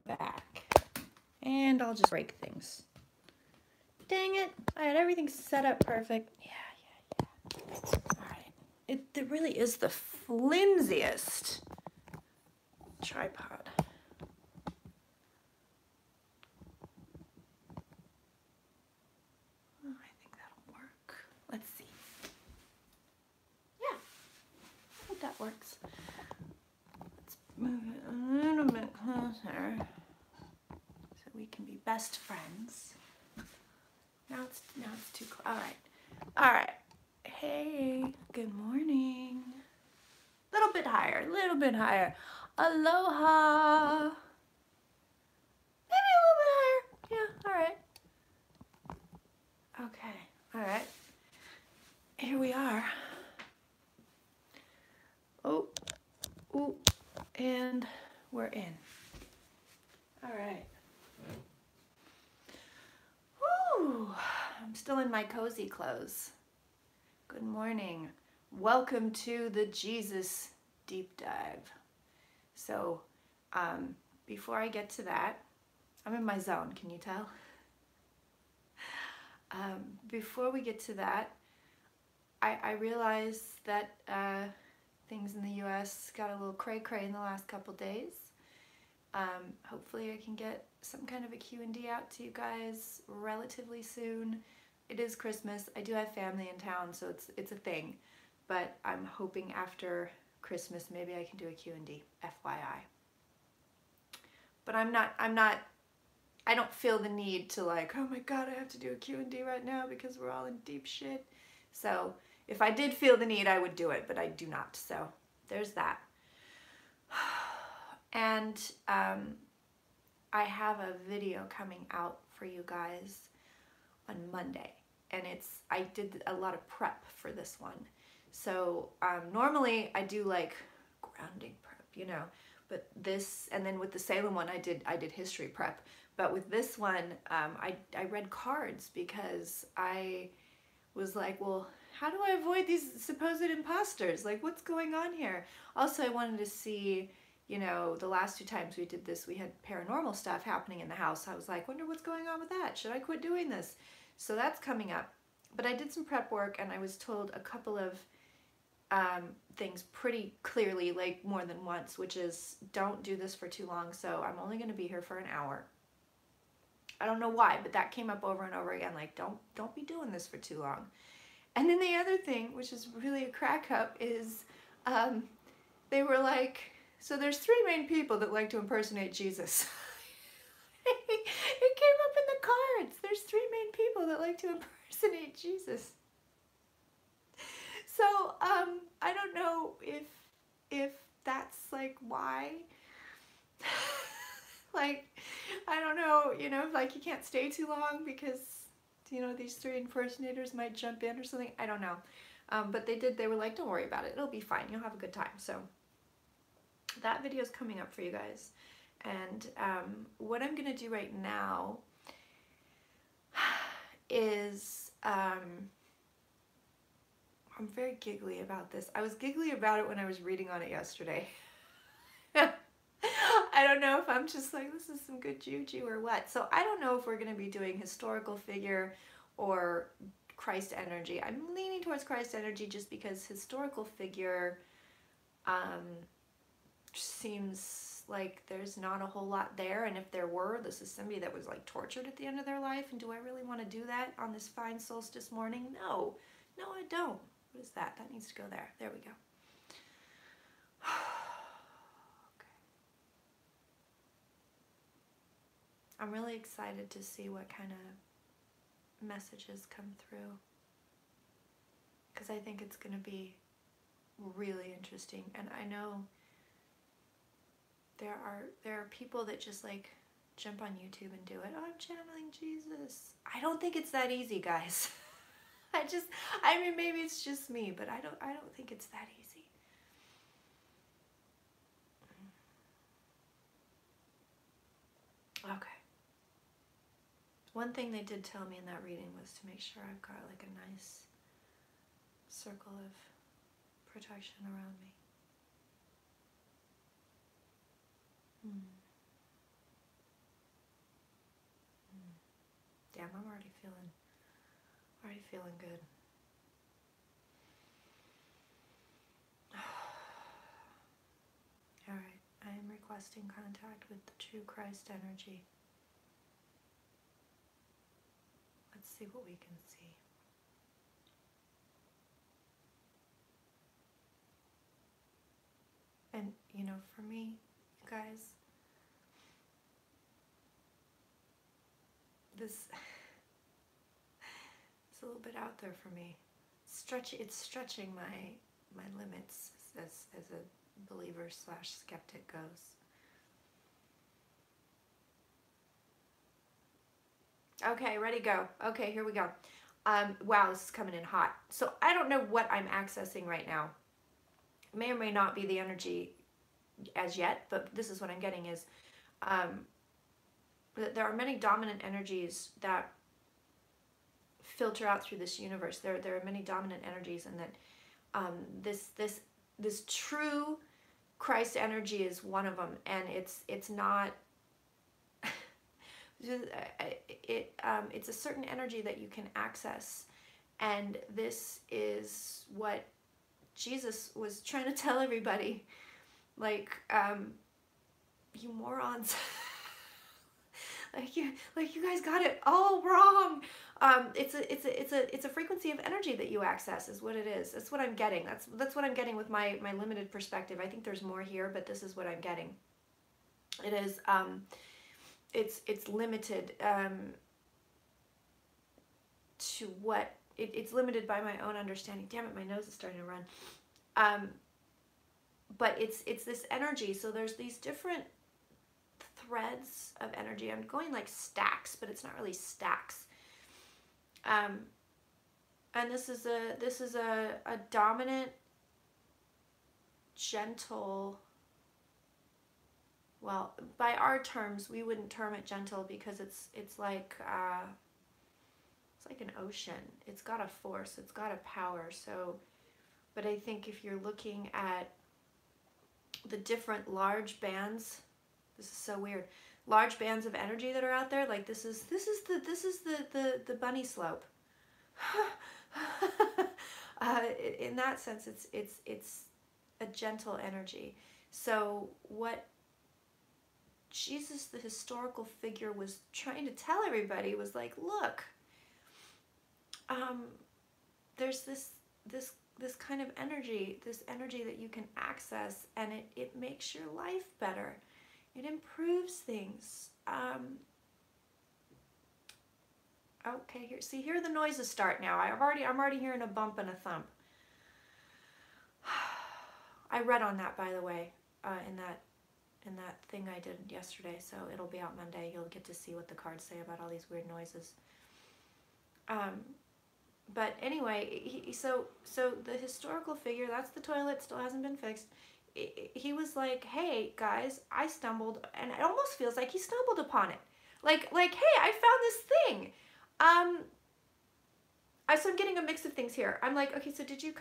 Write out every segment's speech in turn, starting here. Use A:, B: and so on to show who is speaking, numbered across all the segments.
A: back. And I'll just break things. Dang it. I had everything set up perfect. Yeah. All right. It really is the flimsiest tripod. Oh, I think that'll work. Let's see. Yeah, I hope that works. Let's move it a little bit closer so we can be best friends. Now it's too close. All right. Hey, good morning. Little bit higher. Aloha. Maybe a little bit higher. Yeah, all right. Okay, all right. Here we are. Oh, ooh, and we're in. All right. Whew, I'm still in my cozy clothes. Good morning. Welcome to the Jesus Deep Dive. So, before I get to that, I'm in my zone, can you tell? Before we get to that, I realized that things in the US got a little cray-cray in the last couple days. Hopefully I can get some kind of a Q&D out to you guys relatively soon. It is Christmas. I do have family in town, so it's a thing. But I'm hoping after Christmas maybe I can do a Q&D, FYI. But I don't feel the need to like, oh my God, I have to do a Q&D right now because we're all in deep shit. So if I did feel the need, I would do it, but I do not. So there's that. And I have a video coming out for you guys on Monday. And I did a lot of prep for this one. So normally I do like grounding prep, you know. But this, and then with the Salem one, I did history prep. But with this one, I read cards because I was like, well, how do I avoid these supposed imposters? Like, what's going on here? Also, I wanted to see, you know, the last 2 times we did this, we had paranormal stuff happening in the house. I was like, wonder what's going on with that? Should I quit doing this? So that's coming up. But I did some prep work, and I was told a couple of things pretty clearly, like more than once, which is don't do this for too long. So I'm only going to be here for an hour. I don't know why, but that came up over and over again. Like, don't be doing this for too long. And then the other thing, which is really a crack up, is they were like, so there's 3 main people that like to impersonate Jesus. It came up in the cards. There's 3 main people that like to impersonate Jesus. So I don't know if that's like why. Like, I don't know, you know, like you can't stay too long because, you know, these 3 impersonators might jump in or something. I don't know. But they were like, don't worry about it. It'll be fine. You'll have a good time. So that video is coming up for you guys. And what I'm going to do right now is, I'm very giggly about this. I was giggly about it when I was reading on it yesterday. I don't know if I'm just like, this is some good juju or what. So I don't know if we're going to be doing historical figure or Christ energy. I'm leaning towards Christ energy just because historical figure seems like there's not a whole lot there. And if there were, this is somebody that was like tortured at the end of their life. And do I really want to do that on this fine solstice morning? No, I don't. What is that? That needs to go there. There we go. I'm really excited to see what kind of messages come through, because I think it's going to be really interesting. And I know there are people that just like jump on YouTube and do it. Oh, I'm channeling Jesus. I don't think it's that easy, guys. I mean, maybe it's just me, but I don't think it's that easy. Okay. One thing they did tell me in that reading was to make sure I've got like a nice circle of protection around me. Damn, I'm already feeling good. All right, I am requesting contact with the true Christ energy. Let's see what we can see. And, you know, for me, you guys, this it's a little bit out there for me. It's stretching my limits as a believer / skeptic goes. Okay, ready, go. Okay, here we go. Wow, this is coming in hot. So I don't know what I'm accessing right now. It may or may not be the energy as yet, but this is what I'm getting is there are many dominant energies that filter out through this universe. There are many dominant energies, and that this true Christ energy is one of them, and it's not. It's a certain energy that you can access, and this is what Jesus was trying to tell everybody. Like, you morons. like you guys got it all wrong. It's a frequency of energy that you access is what it is. That's what I'm getting. That's what I'm getting with my limited perspective. I think there's more here, but this is what I'm getting. It is it's limited to what it's limited by my own understanding. Damn it, my nose is starting to run. But it's this energy. So there's these different threads of energy. I'm going like stacks, but it's not really stacks. And this is a dominant, gentle. Well, by our terms, we wouldn't term it gentle because it's like an ocean. It's got a force. It's got a power. So, but I think if you're looking at the different large bands, this is so weird. Large bands of energy that are out there, like this is the bunny slope. In that sense, it's a gentle energy. So what Jesus, the historical figure, was trying to tell everybody was like, look, there's this kind of energy, this energy that you can access, and it makes your life better. It improves things. Okay, here the noises start now. I'm already hearing a bump and a thump. I read on that, by the way, in that thing I did yesterday, so it'll be out Monday. You'll get to see what the cards say about all these weird noises. But anyway, so the historical figure, that's the toilet, still hasn't been fixed. He was like, hey guys, I stumbled, and it almost feels like he stumbled upon it. Like, hey, I found this thing. So I'm getting a mix of things here. I'm like, okay, so did you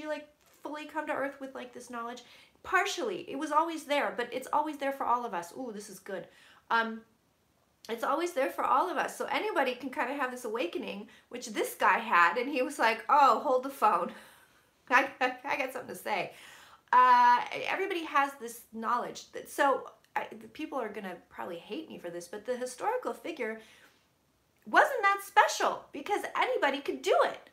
A: like fully come to earth with like this knowledge? Partially. It was always there, but it's always there for all of us. Ooh, this is good. It's always there for all of us. So anybody can kind of have this awakening, which this guy had, and he was like, oh, hold the phone. I got something to say. Everybody has this knowledge. So people are going to probably hate me for this, but the historical figure wasn't that special because anybody could do it.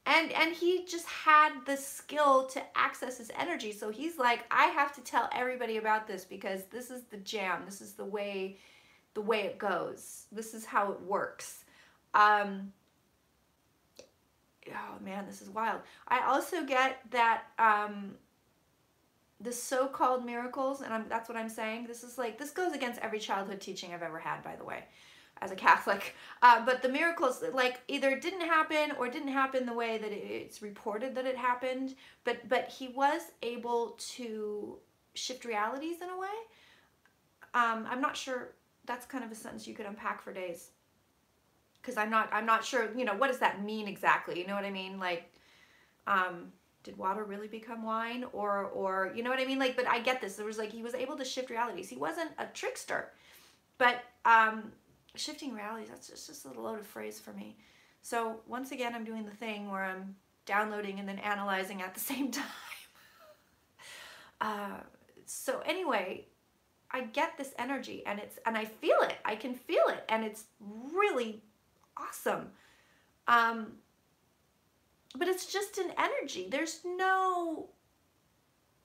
A: And he just had the skill to access his energy. So he's like, I have to tell everybody about this because this is the jam. This is the way it goes. This is how it works. Oh man, this is wild. I also get that the so-called miracles, and that's what I'm saying. This goes against every childhood teaching I've ever had, by the way, as a Catholic. But the miracles, like, either didn't happen or didn't happen the way that it's reported that it happened. But he was able to shift realities in a way. I'm not sure. That's kind of a sentence you could unpack for days. Because I'm not sure, what does that mean exactly? You know what I mean? Like, did water really become wine? Or you know what I mean? Like, but I get this. There was like, he was able to shift realities. He wasn't a trickster. But shifting realities, that's just a loaded phrase for me. So once again, I'm doing the thing where I'm downloading and then analyzing at the same time. So anyway, I get this energy, and I feel it. I can feel it, and it's really awesome. But it's just an energy.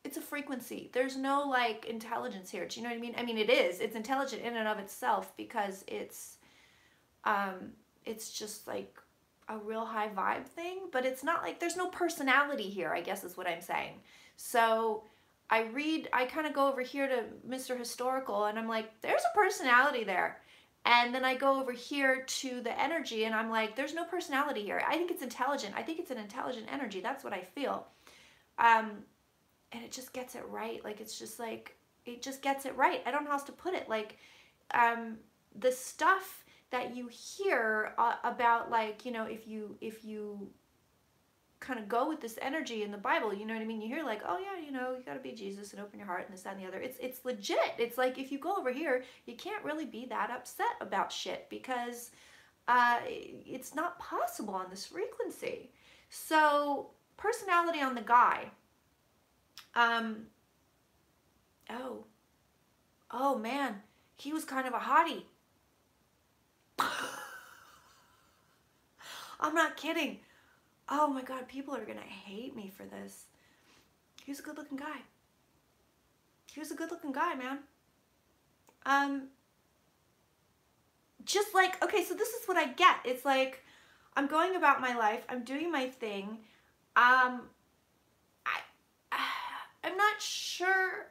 A: It's a frequency. There's no like intelligence here. Do you know what I mean? I mean, it is. It's intelligent in and of itself because it's just like a real high vibe thing, but it's not like there's no personality here, I guess is what I'm saying. So I kind of go over here to Mr. Historical, and I'm like, there's a personality there. And then I go over here to the energy, and I'm like, there's no personality here. I think it's intelligent. I think it's an intelligent energy. That's what I feel. And it just gets it right. Like, it's just like, it just gets it right. I don't know how else to put it. Like, the stuff that you hear about, like, you know, if you kind of go with this energy in the Bible, you know what I mean? You hear like, oh yeah, you know, you got to be Jesus and open your heart and this, that, and the other. It's legit. It's like, if you go over here, you can't really be that upset about shit because it's not possible on this frequency. So personality on the guy. Oh man, he was kind of a hottie. I'm not kidding. Oh my God, people are gonna hate me for this. He was a good looking guy. He was a good looking guy, man. Just like, okay, so this is what I get. It's like, I'm going about my life, I'm doing my thing. I'm not sure.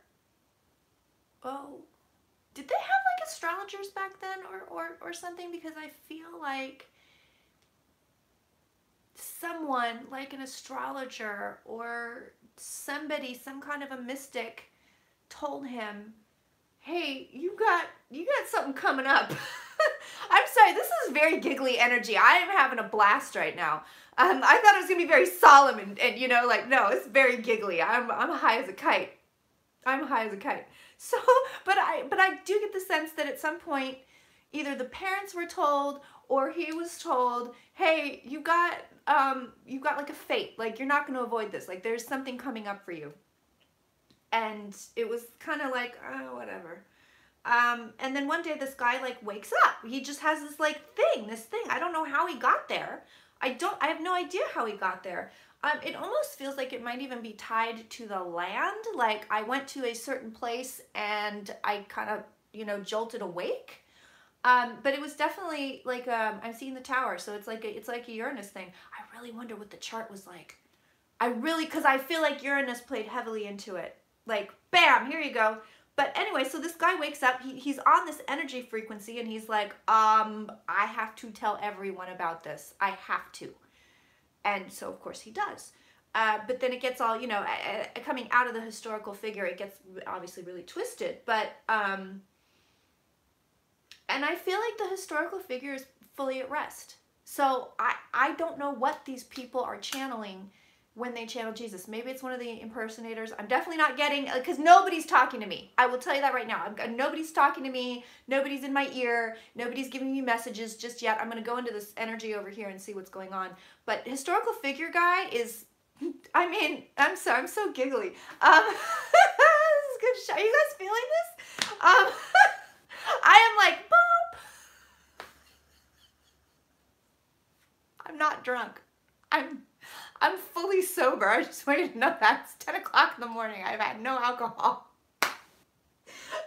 A: Oh, did they have like astrologers back then or something? Because I feel like someone like an astrologer or somebody, some kind of a mystic, told him, hey, you got something coming up. I'm sorry, this is very giggly energy. I am having a blast right now. I thought it was gonna be very solemn and you know, like, no, it's very giggly. I'm high as a kite. I'm high as a kite. So, but I do get the sense that at some point, either the parents were told or he was told, hey, you got like a fate, like you're not going to avoid this, like there's something coming up for you. And it was kind of like, oh, whatever. And then one day this guy like wakes up. He just has this like this thing. I don't know how he got there. I have no idea how he got there. It almost feels like it might even be tied to the land. Like I went to a certain place and I kind of, you know, jolted awake. But it was definitely like, I'm seeing the tower. So it's like a Uranus thing. I really wonder what the chart was like. Cause I feel like Uranus played heavily into it. Like, bam, here you go. But anyway, so this guy wakes up, he's on this energy frequency and he's like, I have to tell everyone about this. I have to. And so of course he does. But then it gets all, you know, coming out of the historical figure, it gets obviously really twisted. But, and I feel like the historical figure is fully at rest. So I don't know what these people are channeling when they channel Jesus. Maybe it's one of the impersonators. I'm definitely not getting, because nobody's talking to me. I will tell you that right now. Nobody's talking to me. Nobody's in my ear. Nobody's giving me messages just yet. I'm going to go into this energy over here and see what's going on. But historical figure guy is, I mean, I'm so giggly. This is good show. Are you guys feeling this? I am like, boop. I'm not drunk. I'm fully sober. I just want you to know that. It's 10 o'clock in the morning. I've had no alcohol.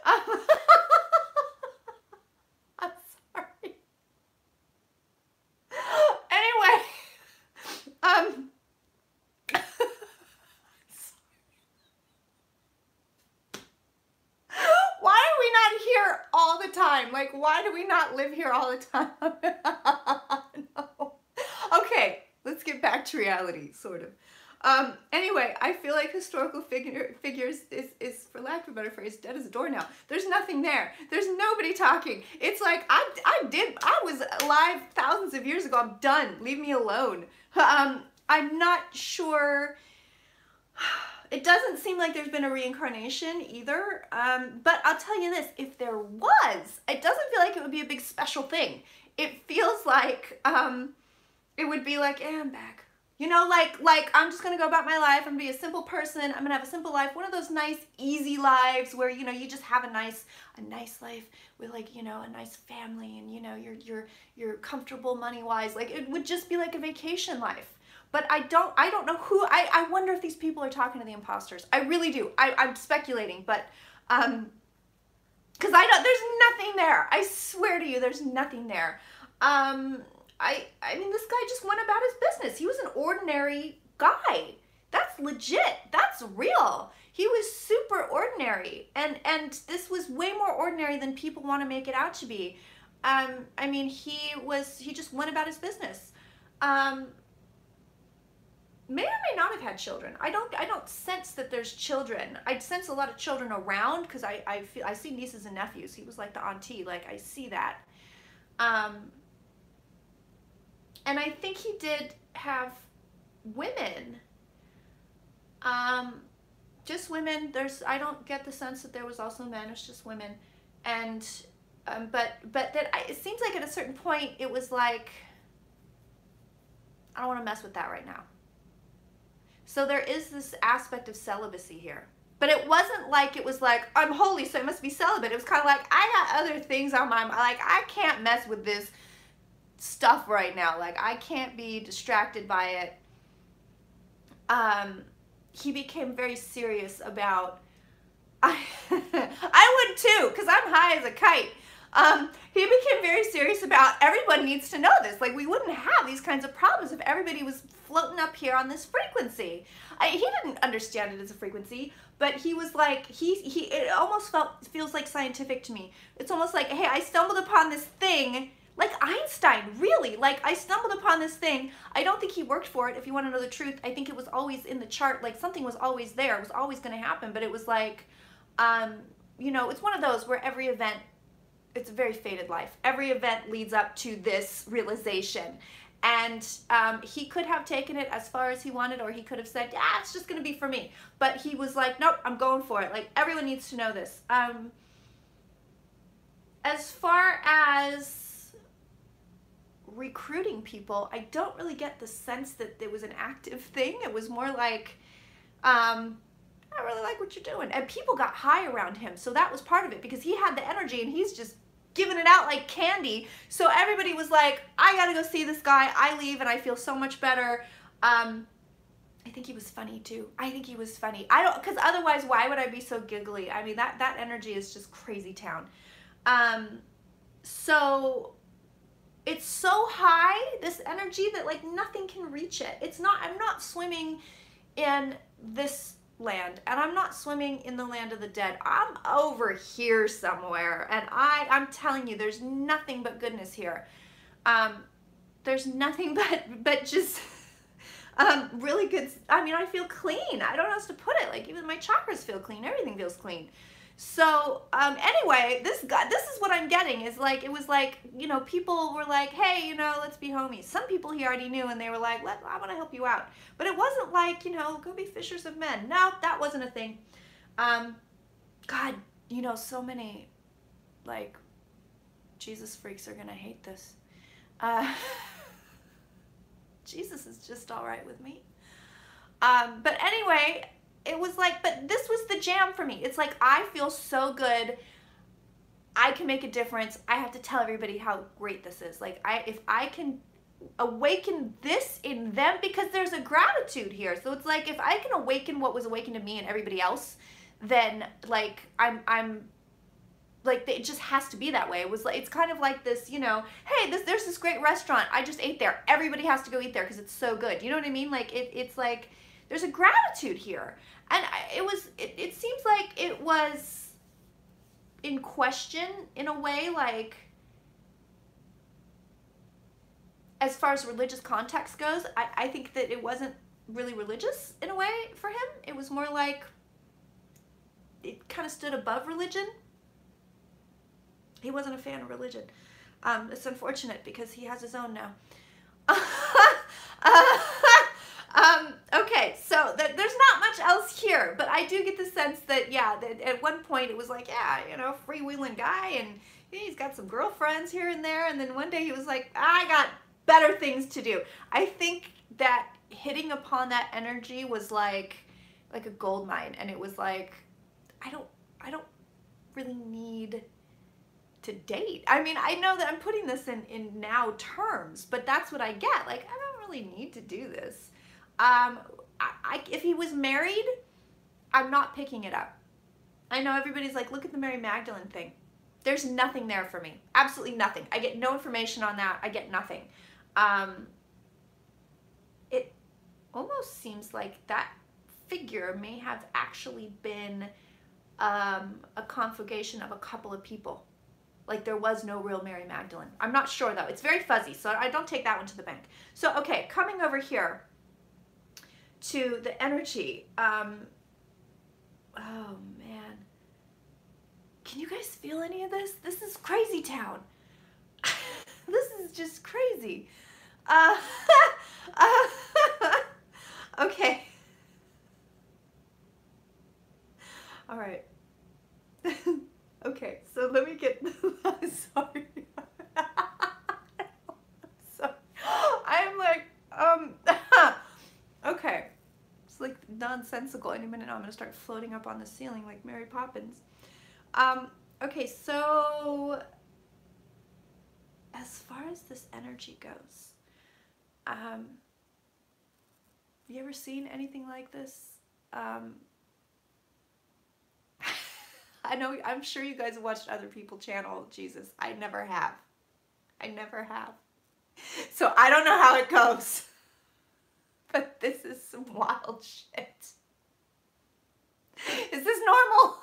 A: I'm sorry. Anyway, why are we not here all the time? Like, why do we not live here all the time? No. Okay. Let's get back to reality, sort of. Anyway, I feel like historical figures is, for lack of a better phrase, dead as a doornail. There's nothing there. There's nobody talking. It's like, I was alive thousands of years ago. I'm done. Leave me alone. I'm not sure. It doesn't seem like there's been a reincarnation either. But I'll tell you this, if there was, it doesn't feel like it would be a big special thing. It feels like it would be like, I'm back. You know, like I'm just gonna go about my life. I'm gonna be a simple person. I'm gonna have a simple life. One of those nice, easy lives where, you know, you just have a nice life with, like, you know, a nice family, and, you know, you're comfortable money-wise. Like, it would just be like a vacation life. But I don't know who, I wonder if these people are talking to the imposters. I really do. I'm speculating, but, because there's nothing there. I swear to you, there's nothing there. I mean, this guy just went about his business. He was an ordinary guy. That's legit. That's real. He was super ordinary. And this was way more ordinary than people want to make it out to be. I mean, he just went about his business. May or may not have had children. I don't sense that there's children. I sense a lot of children around, because I see nieces and nephews. He was like the auntie. Like, I see that. And I think he did have women. Just women. I don't get the sense that there was also men. It's just women. And but it seems like at a certain point it was like, I don't want to mess with that right now. So there is this aspect of celibacy here. But it wasn't like it was like, I'm holy, so I must be celibate. It was kind of like, I got other things on my mind. Like, I can't mess with this stuff right now. Like, I can't be distracted by it. He became very serious about, I would too, because I'm high as a kite. He became very serious about, everyone needs to know this. Like, we wouldn't have these kinds of problems if everybody was floating up here on this frequency. He didn't understand it as a frequency, but he was like, it almost feels like scientific to me. It's almost like, hey, I stumbled upon this thing, like Einstein, really. Like, I stumbled upon this thing. I don't think he worked for it, if you want to know the truth. I think it was always in the chart. Like, something was always there. It was always going to happen, but it was like, you know, it's one of those where every event, it's a very fated life. Every event leads up to this realization. And he could have taken it as far as he wanted, or he could have said, yeah, it's just going to be for me. But he was like, nope, I'm going for it. Like, everyone needs to know this. As far as recruiting people, I don't really get the sense that it was an active thing. It was more like, I really like what you're doing. And people got high around him. So that was part of it, because he had the energy and he's just giving it out like candy. So everybody was like, I gotta go see this guy. I leave and I feel so much better. I think he was funny too. I think he was funny. Because otherwise, why would I be so giggly? I mean, that energy is just crazy town. So it's so high, this energy, that like nothing can reach it. I'm not swimming in this land, and I'm not swimming in the land of the dead. I'm over here somewhere, and I'm telling you, there's nothing but goodness here. There's nothing but just really good. I mean, I feel clean. I don't know how else to put it. Like, even my chakras feel clean. Everything feels clean. So anyway, this is what I'm getting, is like, it was like, you know, people were like, hey, you know, let's be homies. Some people he already knew, and they were like, I want to help you out. But it wasn't like, you know, go be fishers of men. No, that wasn't a thing. God, you know, so many, like, Jesus freaks are going to hate this. Jesus is just all right with me. But anyway, it was like, but this was the jam for me. It's like, I feel so good. I can make a difference. I have to tell everybody how great this is. Like, if I can awaken this in them, because there's a gratitude here. So it's like, if I can awaken what was awakened to me and everybody else, then like, I'm like, it just has to be that way. It was like, it's kind of like this, you know, hey, there's this great restaurant. I just ate there. Everybody has to go eat there because it's so good. You know what I mean? Like, it's like, there's a gratitude here. And it seems like it was in question in a way, like, as far as religious context goes, I think that it wasn't really religious in a way for him. It was more like, it kind of stood above religion. He wasn't a fan of religion. It's unfortunate because he has his own now. Okay, so there's not much else here, but I do get the sense that, yeah, that at one point it was like, yeah, you know, freewheeling guy, and he's got some girlfriends here and there, and then one day he was like, I got better things to do. I think that hitting upon that energy was like a gold mine, and it was like, I don't really need to date. I mean, I know that I'm putting this in now terms, but that's what I get. Like, I don't really need to do this. If he was married, I'm not picking it up. I know everybody's like, look at the Mary Magdalene thing. There's nothing there for me. Absolutely nothing. I get no information on that. I get nothing. It almost seems like that figure may have actually been a conflagration of a couple of people. Like, there was no real Mary Magdalene. I'm not sure, though. It's very fuzzy, so I don't take that one to the bank. So, okay, coming over here to the energy. Oh, man. Can you guys feel any of this? This is crazy town. This is just crazy. Okay. All right. Okay, so let me get, sorry. Sorry. I'm like, okay. It's like nonsensical. Any minute now I'm gonna start floating up on the ceiling like Mary Poppins. Okay, so as far as this energy goes, you ever seen anything like this? I know, I'm sure you guys have watched other people channel Jesus. I never have. I never have. So I don't know how it goes. But this is some wild shit. Is this normal?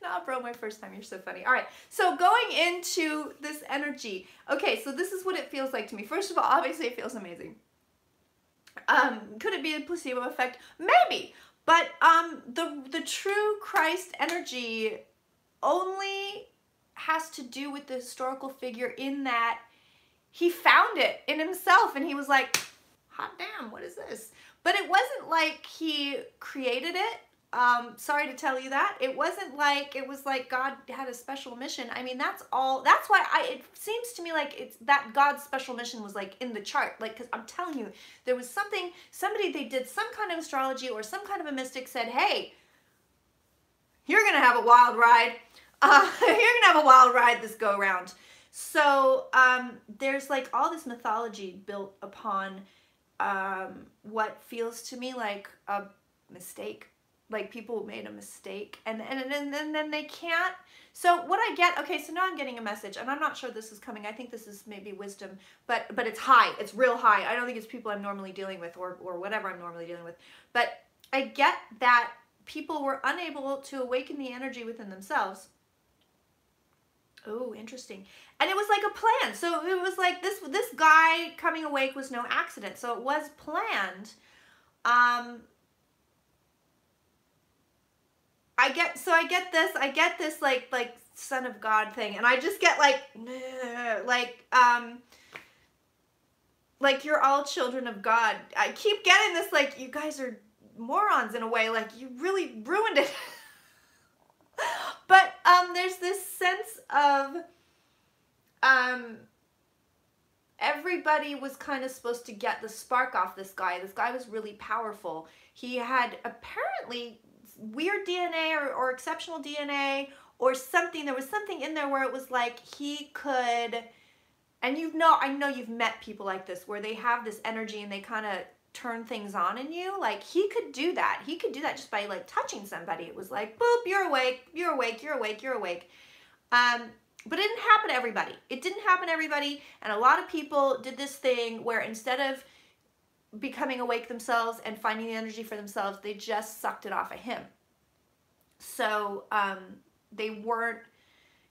A: Nah, bro, my first time. You're so funny. All right, so going into this energy. Okay, so this is what it feels like to me. First of all, obviously it feels amazing. Could it be a placebo effect? Maybe. But the true Christ energy only has to do with the historical figure in that he found it in himself and he was like, hot damn, what is this? But it wasn't like he created it. Sorry to tell you that. It wasn't like, it was like God had a special mission. I mean, that's all, that's why it seems to me like it's that God's special mission was like in the chart. Like, cause I'm telling you, there was something, they did some kind of astrology or some kind of a mystic said, hey, you're going to have a wild ride. You're going to have a wild ride this go round. So, there's like all this mythology built upon, what feels to me like a mistake. Like people made a mistake and then they can't. So what I get, okay, so now I'm getting a message and I'm not sure this is coming. I think this is maybe wisdom, but it's high. It's real high. I don't think it's people I'm normally dealing with or whatever I'm normally dealing with. But I get that people were unable to awaken the energy within themselves. Oh, interesting. And it was like a plan. So it was like this guy coming awake was no accident. So it was planned. I get this like son of God thing, and I just get like you're all children of God. I keep getting this like you guys are morons in a way, like you really ruined it. But there's this sense of everybody was kind of supposed to get the spark off this guy. This guy was really powerful. He had apparently weird DNA or exceptional DNA or something. There was something in there where it was like he could, and I know you've met people like this where they have this energy and they kind of turn things on in you. Like he could do that. He could do that just by like touching somebody. It was like, boop, you're awake, you're awake, you're awake, you're awake. But it didn't happen to everybody. It didn't happen to everybody. And a lot of people did this thing where instead of becoming awake themselves and finding the energy for themselves, they just sucked it off of him. So they weren't,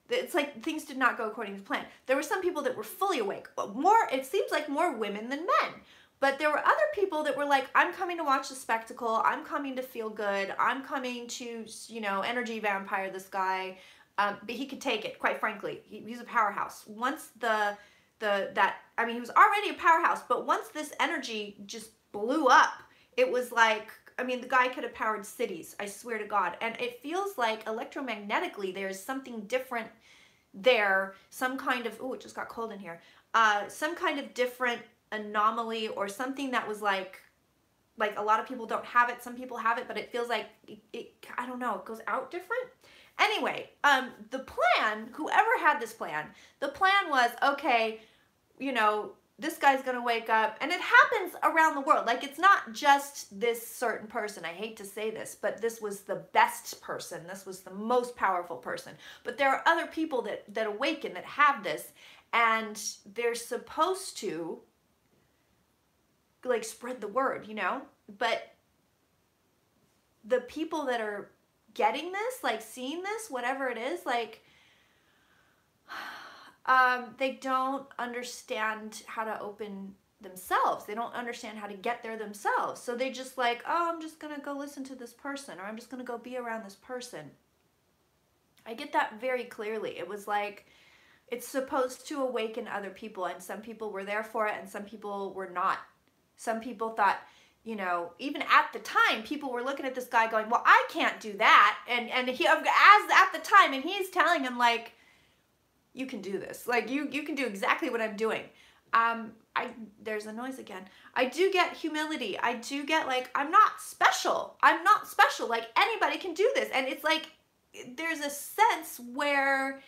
A: it's like things did not go according to plan. There were some people that were fully awake, but it seems like more women than men. But there were other people that were like, I'm coming to watch the spectacle. I'm coming to feel good. I'm coming to, energy vampire this guy. But he could take it, quite frankly. He's a powerhouse. Once the I mean, he was already a powerhouse, but once this energy just blew up, it was like, I mean, the guy could have powered cities, I swear to God. And it feels like electromagnetically there's something different there, some kind of, oh, it just got cold in here, some kind of different anomaly or something that was like a lot of people don't have it, some people have it, but it feels like I don't know, it goes out different. Anyway, the plan, whoever had this plan, the plan was, okay, you know, this guy's gonna wake up, and it happens around the world. Like, it's not just this certain person. I hate to say this, but this was the best person. This was the most powerful person. But there are other people that awaken, that have this, and they're supposed to, like, spread the word, you know? But the people that are getting this, like, seeing this, whatever it is, like, they don't understand how to open themselves. They don't understand how to get there themselves. So they just like, oh, I'm just going to go listen to this person, or I'm just going to go be around this person. I get that very clearly. It was like, it's supposed to awaken other people, and some people were there for it and some people were not. Some people thought, you know, even at the time, people were looking at this guy going, well, I can't do that. And he, as at the time, and he's telling him, like, you can do this. Like, you can do exactly what I'm doing. There's a noise again. I do get humility. I do get, like, I'm not special. I'm not special. Like, anybody can do this. And it's like, there's a sense where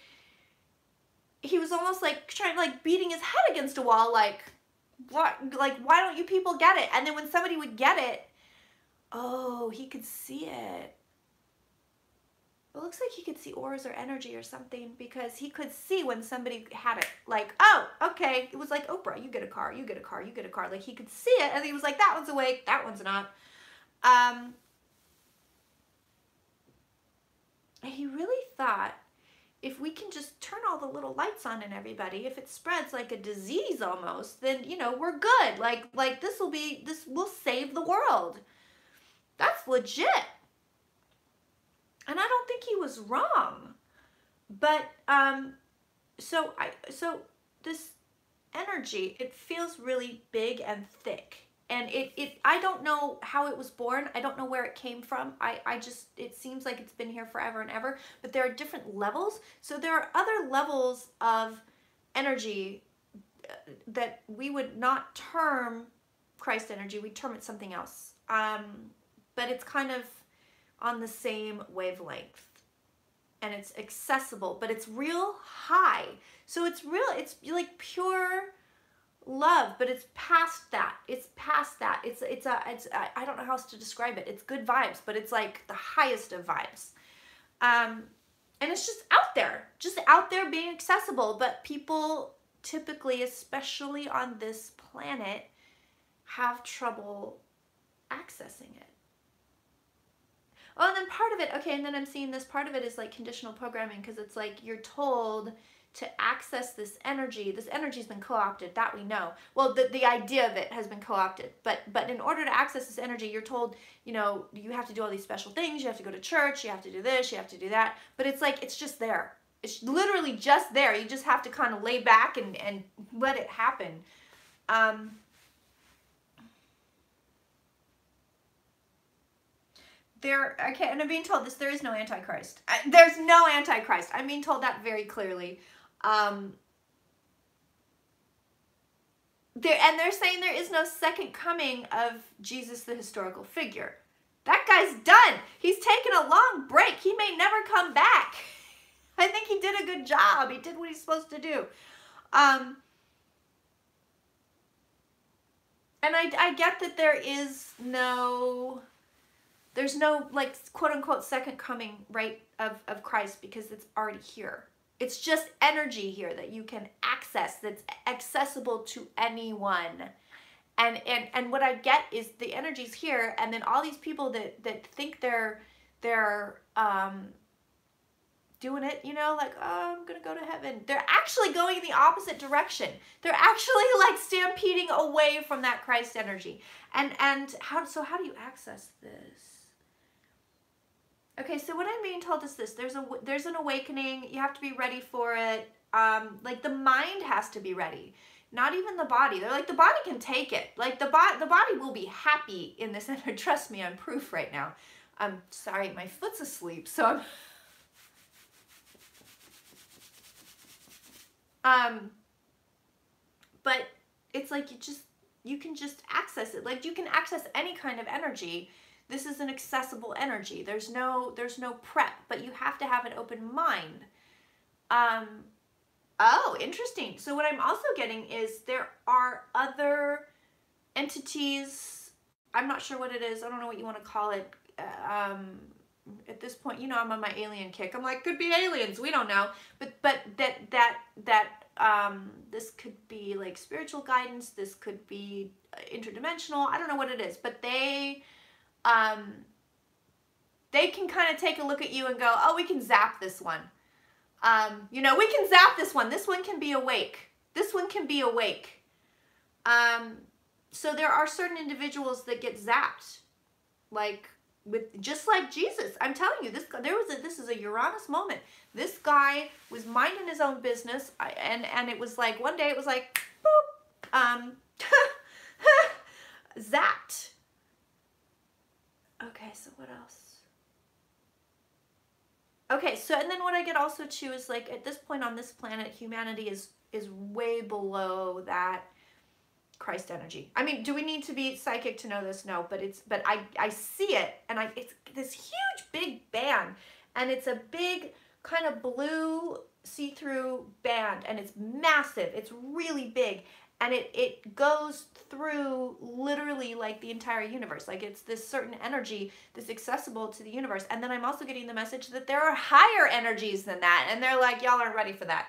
A: he was almost like trying, like, beating his head against a wall, like, what, like, why don't you people get it? And then when somebody would get it, oh, he could see it. It looks like he could see auras or energy or something, because he could see when somebody had it. Like, oh, okay. It was like, Oprah, you get a car, you get a car, you get a car. Like, he could see it, and he was like, that one's awake, that one's not. He really thought, if we can just turn all the little lights on in everybody, if it spreads like a disease almost, then, you know, we're good. Like this will save the world. That's legit. And I don't think he was wrong. But, so this energy, it feels really big and thick. And I don't know how it was born. I don't know where it came from. It seems like it's been here forever and ever, but there are different levels. So there are other levels of energy that we would not term Christ energy. We term it something else. But it's kind of on the same wavelength, and it's accessible, but it's real high. So it's like pure love, but it's past that. It's past that. It's I don't know how else to describe it. It's good vibes, but it's like the highest of vibes. And it's just out there being accessible, but people typically, especially on this planet, have trouble accessing it. Oh, and then part of it, okay, and then I'm seeing this part of it is like conditional programming, because it's like you're told to access this energy. This energy's been co-opted, that we know. Well, the idea of it has been co-opted, but in order to access this energy, you're told, you know, you have to do all these special things. You have to go to church. You have to do this. You have to do that. But it's like, it's just there. It's literally just there. You just have to kind of lay back and let it happen. Okay, and I'm being told this, there is no Antichrist. There's no Antichrist. I'm being told that very clearly. They're saying there is no second coming of Jesus, the historical figure. That guy's done. He's taken a long break. He may never come back. I think he did a good job. He did what he's supposed to do. And I get that there's no, like, quote unquote second coming, right, of Christ, because it's already here. It's just energy here that you can access, that's accessible to anyone. And what I get is the energy's here, and then all these people that think they're doing it, you know, like, oh, I'm gonna go to heaven. They're actually going in the opposite direction. They're actually like stampeding away from that Christ energy. And how do you access this? Okay, so what I'm being told is this: there's an awakening. You have to be ready for it. like the mind has to be ready, not even the body. They're like, the body can take it. Like the body will be happy in this. And trust me, I'm proof right now. I'm sorry, my foot's asleep, so but it's like you can just access it. Like you can access any kind of energy. This is an accessible energy. There's no prep, but you have to have an open mind. Oh, interesting. So what I'm also getting is there are other entities. I'm not sure what it is. I don't know what you want to call it. At this point, you know, I'm on my alien kick. I'm like, could be aliens. We don't know. But this could be like spiritual guidance. This could be interdimensional. I don't know what it is, but they can kind of take a look at you and go, oh, we can zap this one. You know, we can zap this one. This one can be awake. This one can be awake. So there are certain individuals that get zapped, like just like Jesus. I'm telling you, this is a Uranus moment. This guy was minding his own business, and it was like one day it was like boop, zapped. Okay, so what else? Okay, so and then what I get also too is like at this point on this planet, humanity is way below that Christ energy. I mean, do we need to be psychic to know this? No, but I see it, and it's this huge big band, and it's a big kind of blue see-through band, and it's massive. It's really big, and it goes through literally like the entire universe. Like it's this certain energy that's accessible to the universe. And then I'm also getting the message that there are higher energies than that, and they're like, y'all aren't ready for that.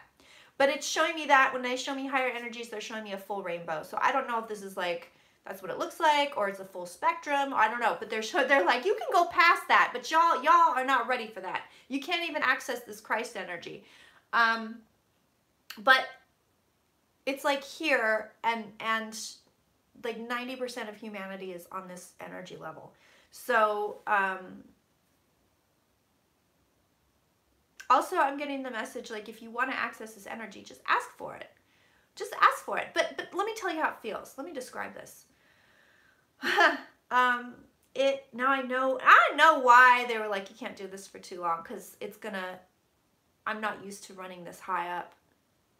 A: But it's showing me that when they show me higher energies, they're showing me a full rainbow. So I don't know if this is like, that's what it looks like, or it's a full spectrum. I don't know. But they're like, you can go past that, but y'all are not ready for that. You can't even access this Christ energy. But it's like here, and like 90% of humanity is on this energy level. So, also, I'm getting the message, like, if you want to access this energy, just ask for it. Just ask for it. But let me tell you how it feels. Let me describe this. Now I know why they were like, you can't do this for too long, because I'm not used to running this high up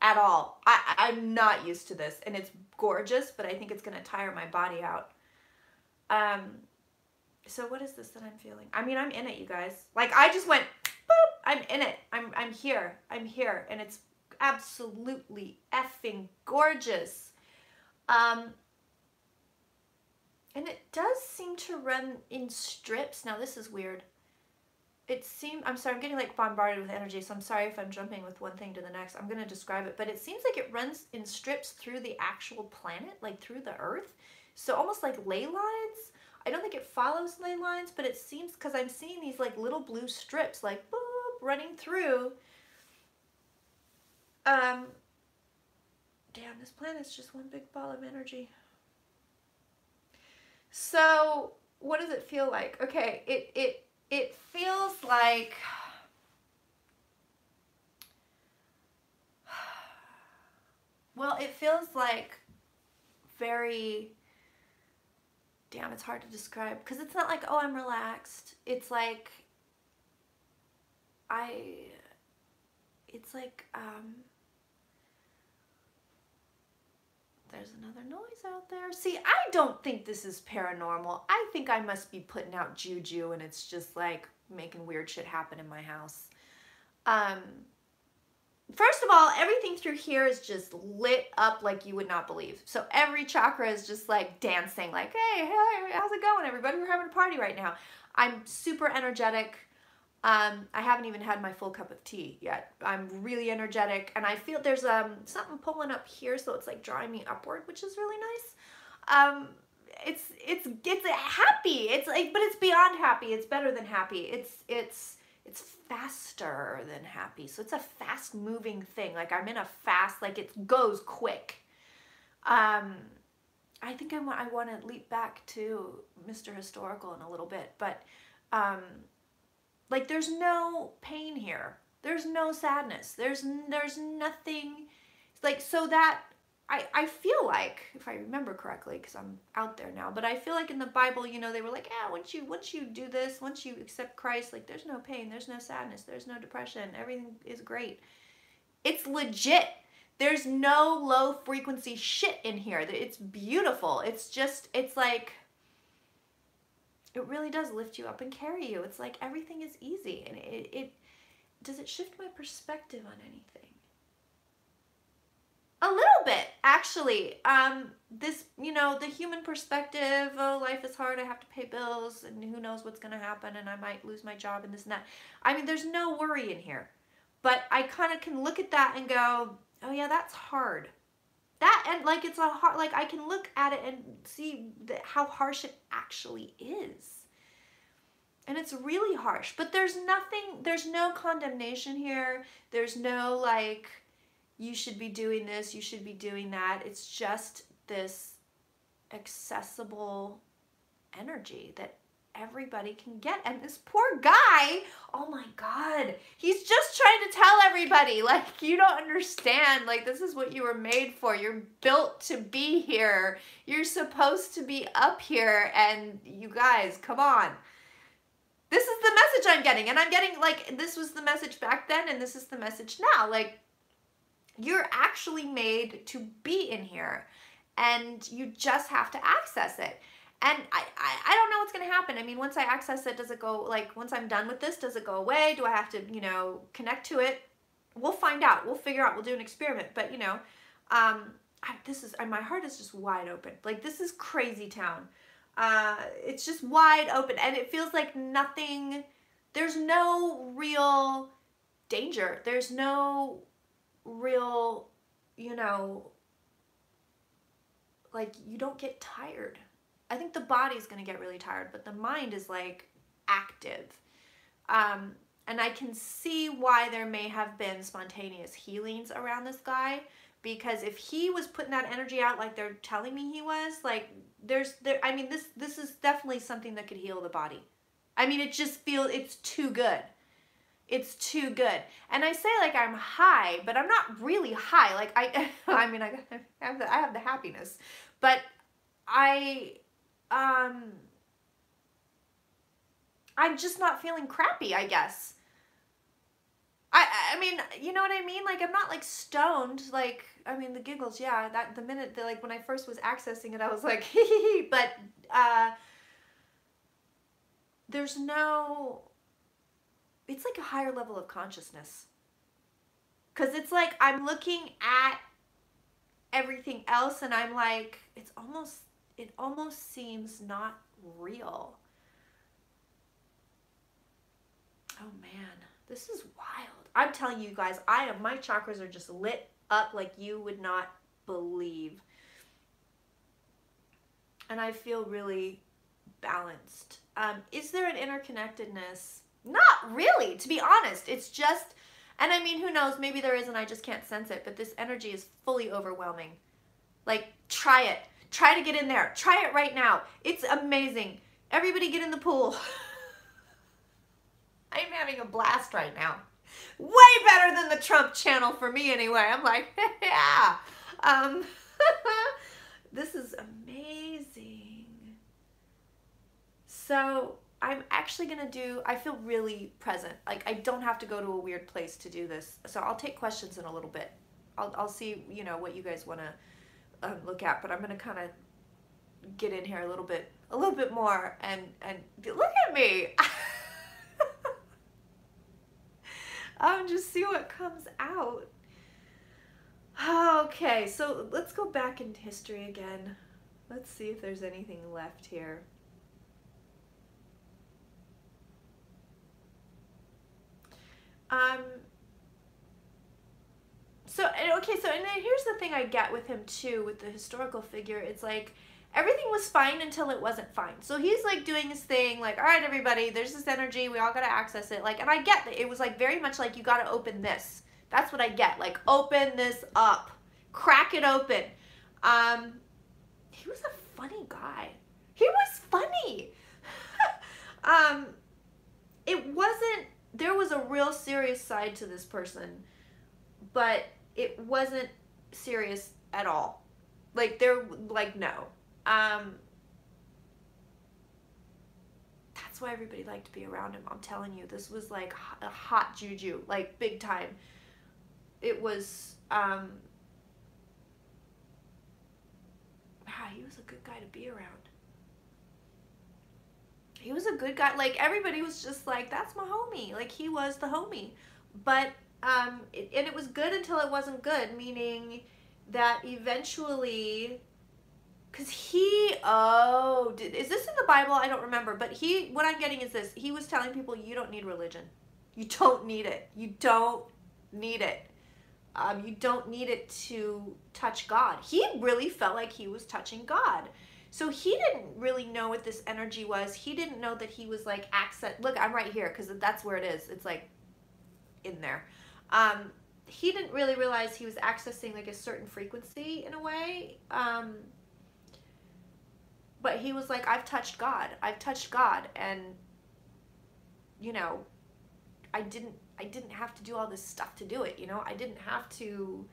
A: at all. I'm not used to this, and it's gorgeous, but I think it's going to tire my body out. So what is this that I'm feeling? I mean, I'm in it, you guys. Like, I just went, boop, I'm in it. I'm here. I'm here. And it's absolutely effing gorgeous. And it does seem to run in strips. Now, this is weird. I'm sorry, I'm getting like bombarded with energy, so I'm sorry if I'm jumping with one thing to the next. I'm going to describe it, but it seems like it runs in strips through the actual planet, like through the Earth. So almost like ley lines. I don't think it follows ley lines, but it seems, because I'm seeing these like little blue strips, like boop, running through. Damn, this planet's just one big ball of energy. So what does it feel like? Okay, it feels like, well, it feels like very, damn, it's hard to describe, because it's not like, oh, I'm relaxed. It's like, there's another noise out there. See, I don't think this is paranormal. I think I must be putting out juju, and it's just like making weird shit happen in my house. First of all, everything through here is just lit up like you would not believe. So every chakra is just like dancing, like, hey, how's it going, everybody? We're having a party right now. I'm super energetic. I haven't even had my full cup of tea yet. I'm really energetic, and I feel there's something pulling up here, so it's like drawing me upward, which is really nice. It's happy. It's like, but it's beyond happy. It's better than happy. It's faster than happy. So it's a fast moving thing. Like I'm in a fast, like it goes quick. I think I want to leap back to Mr. Historical in a little bit, but like there's no pain here. There's no sadness. There's nothing like, so that I feel like, if I remember correctly, because I'm out there now, but I feel like in the Bible, you know, they were like, yeah, once you do this, once you accept Christ, like there's no pain, there's no sadness, there's no depression, everything is great. It's legit. There's no low frequency shit in here. It's beautiful. It's just, it's like, it really does lift you up and carry you. It's like everything is easy. And it does it shift my perspective on anything? A little bit, actually. This, you know, the human perspective, oh, life is hard, I have to pay bills, and who knows what's going to happen, and I might lose my job, and this and that. I mean, there's no worry in here. But I kind of can look at that and go, oh yeah, that's hard. That, and like, it's a hard, like I can look at it and see how harsh it actually is. And it's really harsh, but there's nothing, there's no condemnation here. There's no like, you should be doing this, you should be doing that. It's just this accessible energy that everybody can get. And this poor guy, oh my God, he's just trying to tell everybody, like, you don't understand, like, this is what you were made for. You're built to be here. You're supposed to be up here, and you guys, come on. This is the message I'm getting, and I'm getting, like, this was the message back then, and this is the message now. Like, you're actually made to be in here, and you just have to access it. And I don't know what's going to happen. I mean, once I access it, does it go, like, once I'm done with this, does it go away? Do I have to, you know, connect to it? We'll find out. We'll figure out. We'll do an experiment. But, you know, my heart is just wide open. Like, this is crazy town. It's just wide open, and it feels like nothing, there's no real danger. There's no real, you know, like, you don't get tired. I think the body's going to get really tired, but the mind is like active. And I can see why there may have been spontaneous healings around this guy, because if he was putting that energy out like they're telling me he was, like, I mean, this is definitely something that could heal the body. I mean, it just feels, it's too good. It's too good. And I say like I'm high, but I'm not really high. Like I mean, I have the happiness, but I'm just not feeling crappy, I guess. I mean, you know what I mean? Like, I'm not like stoned. Like, I mean, the giggles, yeah. That the minute that, like, when I first was accessing it, I was like, hee hee hee. But there's no. It's like a higher level of consciousness. 'Cause it's like I'm looking at everything else, and I'm like, it almost seems not real. Oh man, this is wild. I'm telling you guys, my chakras are just lit up like you would not believe. And I feel really balanced. Is there an interconnectedness? Not really, to be honest. It's just, and I mean, who knows, maybe there is and I just can't sense it, but this energy is fully overwhelming. Like, try it. Try to get in there. Try it right now. It's amazing. Everybody get in the pool. I'm having a blast right now. Way better than the Trump channel for me anyway. I'm like, yeah. This is amazing. So I'm actually going to do, I feel really present. Like, I don't have to go to a weird place to do this. So I'll take questions in a little bit. I'll see, you know, what you guys want to look at, but I'm going to kind of get in here a little bit more and look at me. Just see what comes out. Okay, so let's go back in history again. Let's see if there's anything left here. And then here's the thing I get with him too, with the historical figure. It's like, everything was fine until it wasn't fine. So he's like doing his thing, like, all right, everybody, there's this energy, we all got to access it. Like, and I get that it was like very much like, you got to open this. That's what I get. Like, open this up, crack it open. He was a funny guy. He was funny. It wasn't there was a real serious side to this person, but it wasn't serious at all. Like, they're like, no. That's why everybody liked to be around him. I'm telling you, this was like a hot juju, like big time. It was, wow, he was a good guy to be around. He was a good guy. Like, everybody was just like, that's my homie. Like, he was the homie. But, and it was good until it wasn't good, meaning that eventually, because he, is this in the Bible? I don't remember. But what I'm getting is this. He was telling people, you don't need religion. You don't need it. You don't need it. You don't need it to touch God. He really felt like he was touching God. So he didn't really know what this energy was. He didn't know that he was like look, I'm right here because that's where it is. It's like in there. He didn't really realize he was accessing like a certain frequency in a way. But he was like, I've touched God. I've touched God. And, you know, I didn't have to do all this stuff to do it, you know? I didn't have to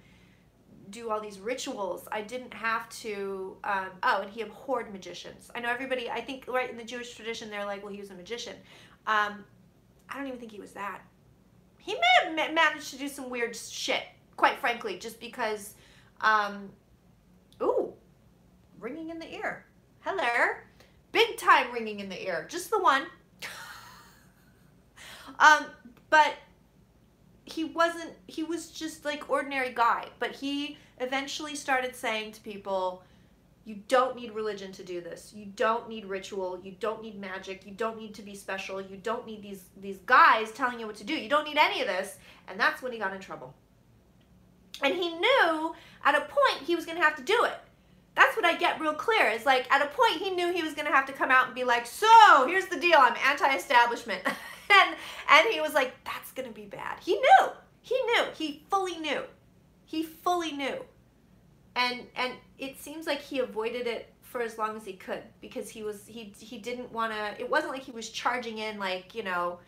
A: do all these rituals. I didn't have to, and he abhorred magicians. I know everybody, I think right in the Jewish tradition, they're like, well, he was a magician. I don't even think he was that. He may have managed to do some weird shit, quite frankly, just because, ooh, ringing in the ear. Hello. Big time ringing in the ear. Just the one. But he was just like ordinary guy. But he eventually started saying to people, you don't need religion to do this. You don't need ritual. You don't need magic. You don't need to be special. You don't need these guys telling you what to do. You don't need any of this. And that's when he got in trouble. And he knew at a point he was going to have to do it. That's what I get real clear. Is like at a point he knew he was going to have to come out and be like, so here's the deal. I'm anti-establishment. and he was like, that's going to be bad. He knew. He knew. He fully knew. He fully knew. And it seems like he avoided it for as long as he could because he didn't want to, it wasn't like he was charging in like, you know,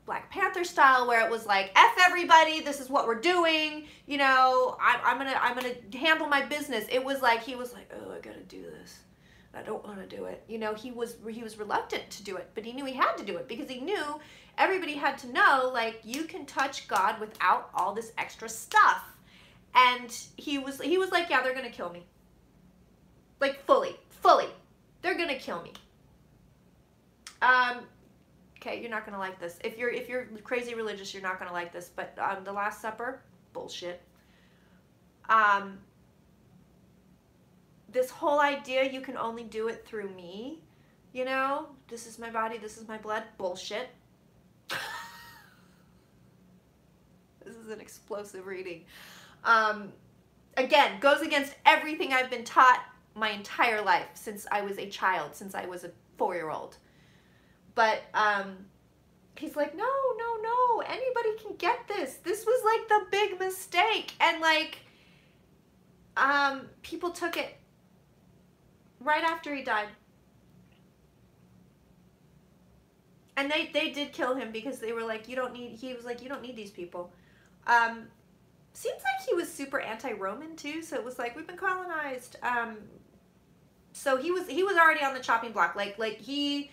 A: Black Panther style where it was like, F everybody, this is what we're doing, you know, I'm gonna handle my business. It was like, he was like, oh, I gotta do this. I don't want to do it. You know, he was reluctant to do it, but he knew he had to do it because he knew everybody had to know, like, you can touch God without all this extra stuff. And he was like, yeah, they're going to kill me. Like, fully. They're going to kill me. Okay, you're not going to like this. If you're crazy religious, you're not going to like this. But the Last Supper, bullshit. This whole idea you can only do it through me, you know? This is my body, this is my blood, bullshit. This is an explosive reading. Again, goes against everything I've been taught my entire life since I was a child, since I was a 4-year-old. But he's like, no, anybody can get this. This was like the big mistake. And like, people took it right after he died. And they did kill him because they were like, he was like, you don't need these people. Seems like he was super anti-Roman too, so it was like, we've been colonized. So he was already on the chopping block. Like he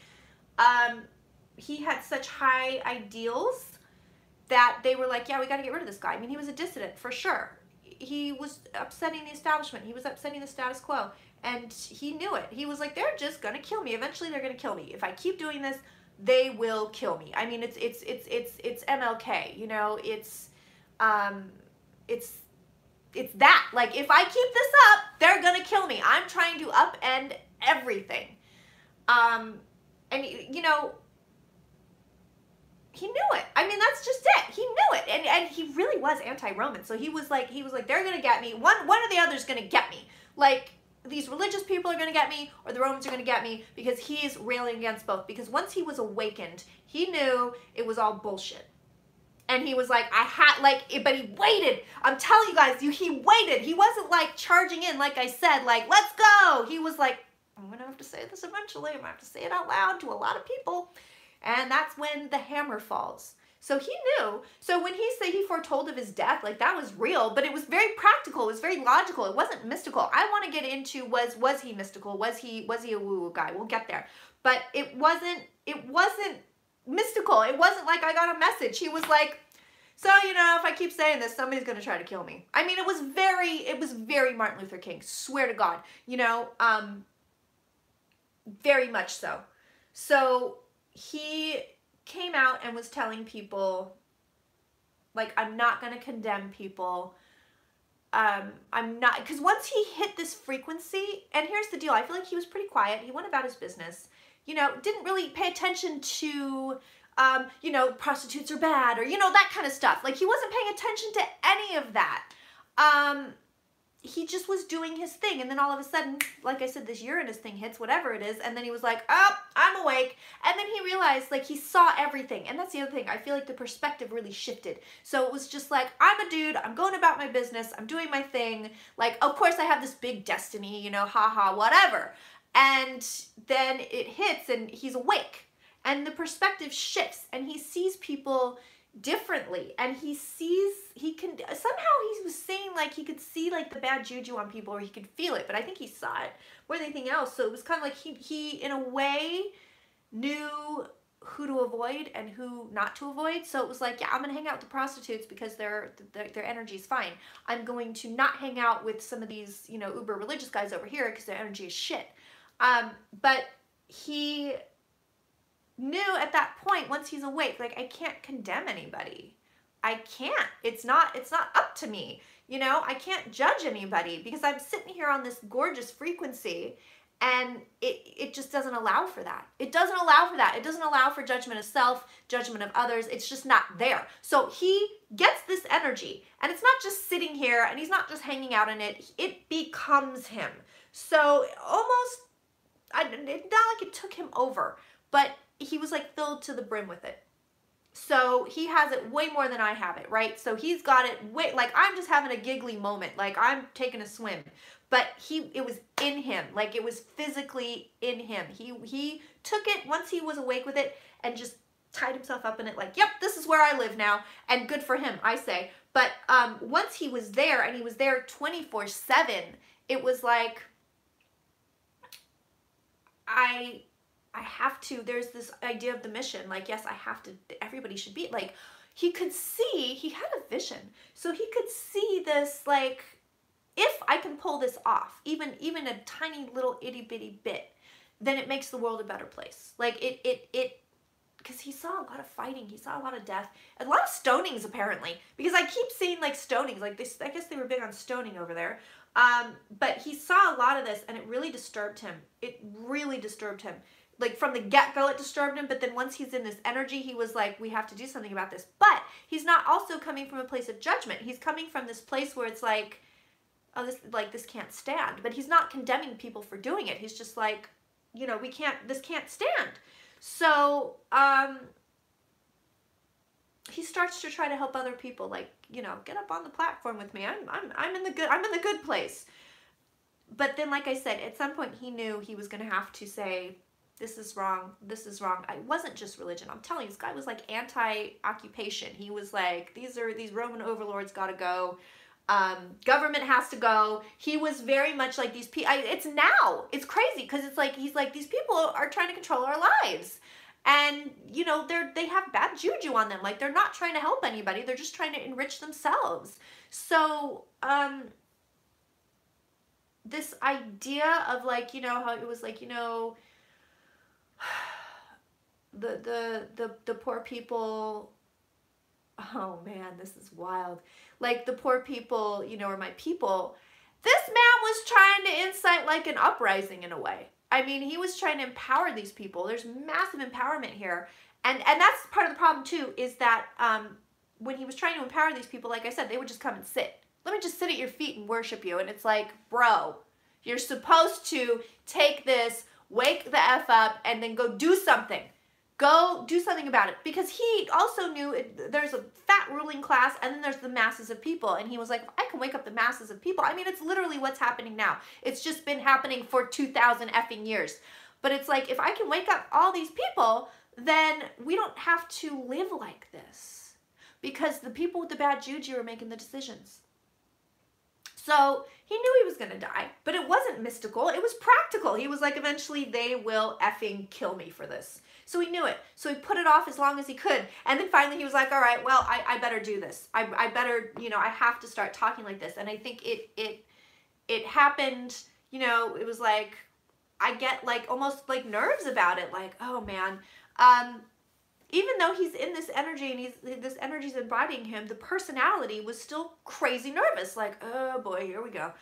A: had such high ideals that they were like, yeah, we got to get rid of this guy. I mean, he was a dissident for sure. He was upsetting the establishment. He was upsetting the status quo, and he knew it. He was like, they're just gonna kill me. Eventually, they're gonna kill me. If I keep doing this, they will kill me. I mean, it's MLK. You know, it's that. Like, if I keep this up, they're gonna kill me. I'm trying to upend everything. And you know, he knew it. I mean, that's just it. He knew it. And he really was anti-Roman. So he was like, they're going to get me. One or the other is going to get me. Like, these religious people are going to get me, or the Romans are going to get me, because he's railing against both. Because once he was awakened, he knew it was all bullshit. And he was like, but he waited. I'm telling you guys, he waited. He wasn't like charging in, like I said, like, let's go. He was like, I'm going to have to say this eventually. I'm going to have to say it out loud to a lot of people. And that's when the hammer falls. So he knew. So when he said he foretold of his death, like that was real, but it was very practical. It was very logical. It wasn't mystical. I want to get into was he mystical? Was he a woo-woo guy? We'll get there. But it wasn't mystical. It wasn't like I got a message. He was like, so, you know, if I keep saying this, somebody's going to try to kill me. I mean, it was very Martin Luther King. Swear to God, you know, very much so. So he came out and was telling people, like, I'm not going to condemn people. I'm not, because once he hit this frequency, and here's the deal, I feel like he was pretty quiet. He went about his business, you know, didn't really pay attention to, you know, prostitutes are bad, or, you know, that kind of stuff. Like, he wasn't paying attention to any of that. He just was doing his thing, and then all of a sudden, like I said, this Uranus thing hits, whatever it is, and then he was like, oh, I'm awake, and then he realized, like, he saw everything, and that's the other thing, I feel like the perspective really shifted, so it was just like, I'm a dude, I'm going about my business, I'm doing my thing, like, of course I have this big destiny, you know, haha, whatever, and then it hits, and he's awake, and the perspective shifts, and he sees people differently, and he can somehow, he was saying, like, he could see, like, the bad juju on people, or he could feel it, but I think he saw it more than anything else. So it was kind of like he in a way knew who to avoid and who not to avoid. So it was like, yeah, I'm gonna hang out with the prostitutes because their energy is fine. I'm going to not hang out with some of these, you know, uber religious guys over here because their energy is shit. But he knew at that point, once he's awake, like, I can't condemn anybody. I can't. It's not up to me. You know, I can't judge anybody because I'm sitting here on this gorgeous frequency, and it just doesn't allow for that. It doesn't allow for that. It doesn't allow for judgment of self, judgment of others. It's just not there. So he gets this energy, and it's not just sitting here, and he's not just hanging out in it. It becomes him. So almost, not like it took him over, but he was like filled to the brim with it. So he has it way more than I have it, right? So he's got it way, like, I'm just having a giggly moment, like I'm taking a swim, but it was in him, like it was physically in him. He took it once he was awake with it and just tied himself up in it, like, yep, this is where I live now, and good for him, I say. But once he was there, and he was there 24/7, it was like, I have to, there's this idea of the mission, like, yes, I have to, everybody should be, like, he could see, he had a vision, so he could see this, like, if I can pull this off, even a tiny little itty bitty bit, then it makes the world a better place. Like, because he saw a lot of fighting, he saw a lot of death, a lot of stonings apparently, because I keep seeing, like, stonings, like, this, I guess they were big on stoning over there. But he saw a lot of this, and it really disturbed him. It really disturbed him. Like, from the get-go, it disturbed him, but then once he's in this energy, he was like, we have to do something about this. But he's not also coming from a place of judgment. He's coming from this place where it's like, oh, this can't stand. But he's not condemning people for doing it. He's just like, you know, this can't stand. So, he starts to try to help other people, like, you know, get up on the platform with me. I'm in the good place. But then, like I said, at some point he knew he was going to have to say, this is wrong, this is wrong. It wasn't just religion. I'm telling you, this guy was like anti-occupation. He was like, these Roman overlords gotta go. Government has to go. He was very much like these people. It's now. It's crazy because it's like, he's like, these people are trying to control our lives. And, you know, they have bad juju on them. Like, they're not trying to help anybody. They're just trying to enrich themselves. So, this idea of, like, you know, how it was like, you know, the poor people, oh man, this is wild. Like, the poor people, you know, are my people. This man was trying to incite, like, an uprising in a way. I mean, he was trying to empower these people. There's massive empowerment here. And that's part of the problem too, is that when he was trying to empower these people, like I said, they would just come and sit. Let me just sit at your feet and worship you. And it's like, bro, you're supposed to take this, wake the F up, and then go do something. Go do something about it. Because he also knew there's a fat ruling class, and then there's the masses of people. And he was like, I can wake up the masses of people. I mean, it's literally what's happening now. It's just been happening for 2,000 effing years. But it's like, if I can wake up all these people, then we don't have to live like this, because the people with the bad juju are making the decisions. So he knew he was going to die, but it wasn't mystical. It was practical. He was like, eventually they will effing kill me for this. So he knew it. So he put it off as long as he could. And then finally he was like, all right, well, I better do this. I better, you know, I have to start talking like this. And I think it happened, you know, it was like, I get like almost like nerves about it. Like, oh man, even though he's in this energy and this energy's embodying him, the personality was still crazy nervous. Like, oh boy, here we go.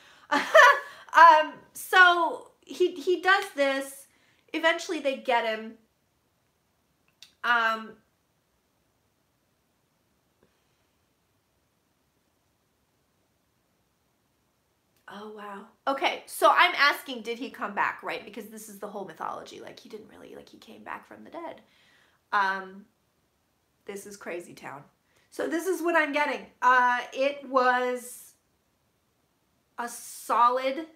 A: So he does this. Eventually they get him. Oh, wow. Okay, so I'm asking, did he come back, right? Because this is the whole mythology. Like, he didn't really, like, he came back from the dead. This is crazy town. So this is what I'm getting. It was a solid,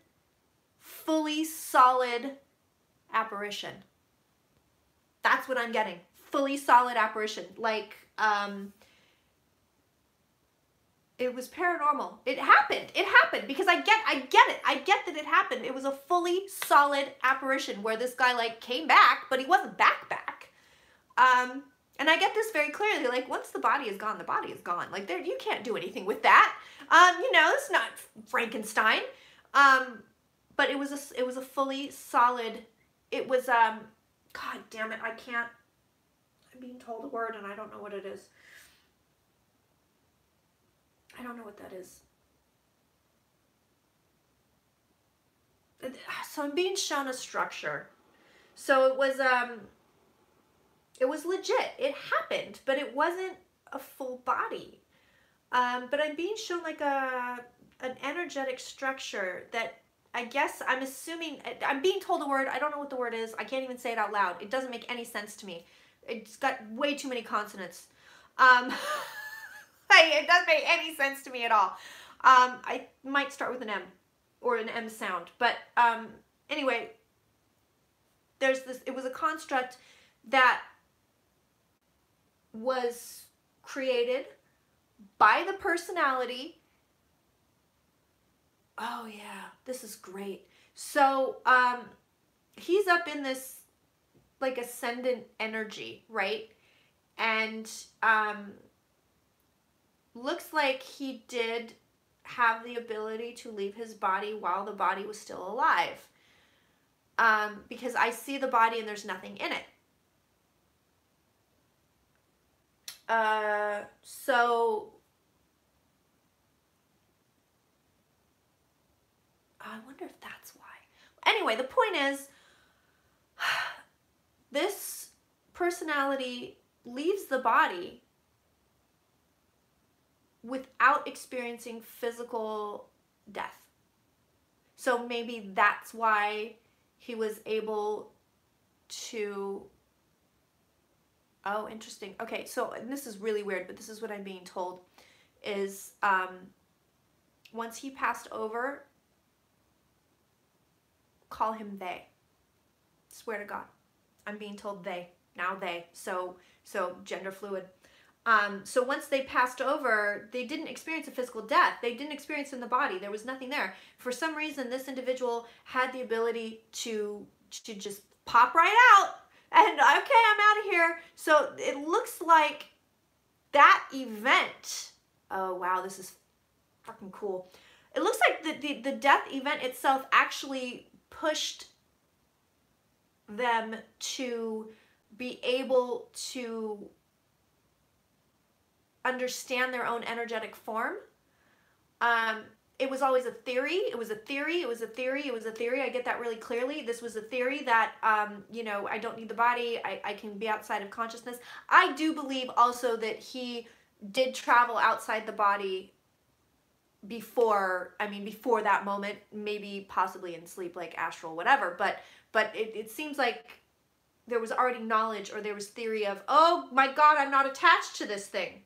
A: fully solid apparition. That's what I'm getting. Fully solid apparition. Like, it was paranormal. It happened. It happened because I get it. I get that it happened. It was a fully solid apparition where this guy like came back, but he wasn't back. And I get this very clearly. Like, once the body is gone, the body is gone. Like, there, you can't do anything with that. You know, it's not Frankenstein. But it was a fully solid. It was God damn it! I can't. I'm being told a word and I don't know what it is. I don't know what that is. So I'm being shown a structure. So it was legit. It happened, but it wasn't a full body. But I'm being shown like an energetic structure that I guess I'm assuming, I'm being told a word. I don't know what the word is. I can't even say it out loud. It doesn't make any sense to me. It's got way too many consonants. It doesn't make any sense to me at all. I might start with an M or an M sound. But anyway, there's this, it was a construct that was created by the personality. Oh yeah, this is great. So he's up in this like ascendant energy, right? And looks like he did have the ability to leave his body while the body was still alive. Because I see the body and there's nothing in it. So I wonder if that's why. Anyway, the point is, this personality leaves the body without experiencing physical death. So maybe that's why he was able to... Oh, interesting. Okay, so and this is really weird, but this is what I'm being told, is once he passed over, call him they. Swear to God. I'm being told they. Now they. So gender fluid. So once they passed over, they didn't experience a physical death. They didn't experience it in the body. There was nothing there. For some reason, this individual had the ability to just pop right out and, okay, I'm out of here. So it looks like that event, oh wow, this is fucking cool. It looks like the death event itself actually pushed them to be able to understand their own energetic form. It was always a theory. It was a theory. It was a theory. It was a theory. I get that really clearly. This was a theory that, you know, I don't need the body. I can be outside of consciousness. I do believe also that he did travel outside the body before, I mean, before that moment, maybe possibly in sleep, like astral, whatever. But it seems like there was already knowledge, or there was theory of, oh my God, I'm not attached to this thing.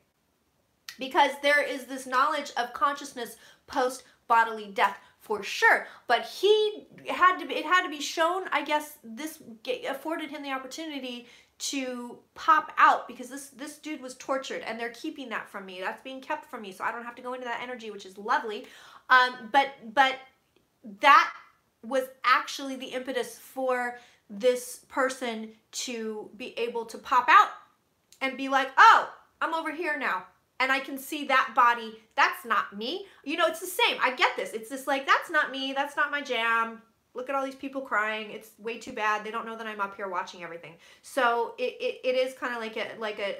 A: Because there is this knowledge of consciousness post bodily death for sure, but it had to be shown. I guess this afforded him the opportunity to pop out, because this dude was tortured and they're keeping that from me. That's being kept from me, so I don't have to go into that energy, which is lovely. But that was actually the impetus for this person to be able to pop out and be like, oh, I'm over here now. And I can see that body. That's not me. You know, it's the same. I get this. It's just like, that's not me. That's not my jam. Look at all these people crying. It's way too bad. They don't know that I'm up here watching everything. So it is kind of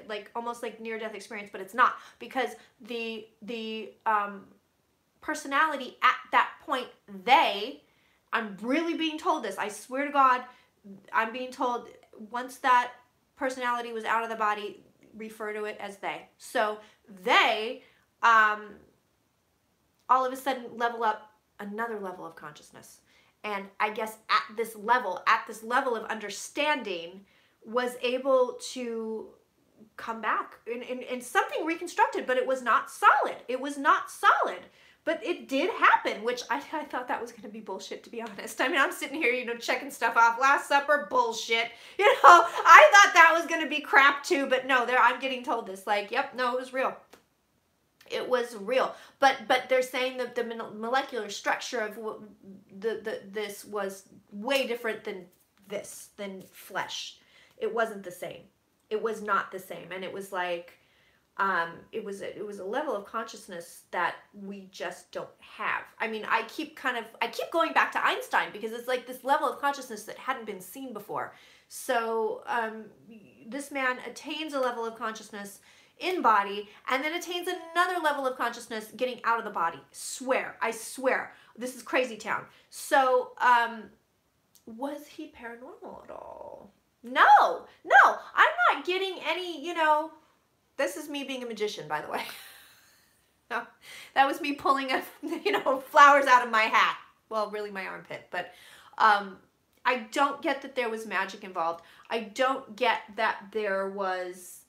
A: like almost like near-death experience, but it's not, because the personality at that point, I'm really being told this. I swear to God, I'm being told once that personality was out of the body, refer to it as they. So they all of a sudden level up another level of consciousness. And I guess at this level of understanding, was able to come back and something reconstructed, but it was not solid. It was not solid. But it did happen, which I thought that was going to be bullshit, to be honest. I mean, I'm sitting here, you know, checking stuff off. Last Supper, bullshit. You know, I thought that was going to be crap too, but no, I'm getting told this. Like, yep, no, it was real. It was real. But they're saying that the molecular structure of this was way different than flesh. It wasn't the same. It was not the same. And it was like, it was a level of consciousness that we just don't have. I mean, I keep going back to Einstein, because it's like this level of consciousness that hadn't been seen before. So this man attains a level of consciousness in body, and then attains another level of consciousness getting out of the body. I swear, this is crazy town. So was he paranormal at all? No, I'm not getting any, you know. This is me being a magician, by the way. No, that was me pulling flowers out of my hat. Well, really my armpit, but I don't get that there was magic involved. I don't get that there was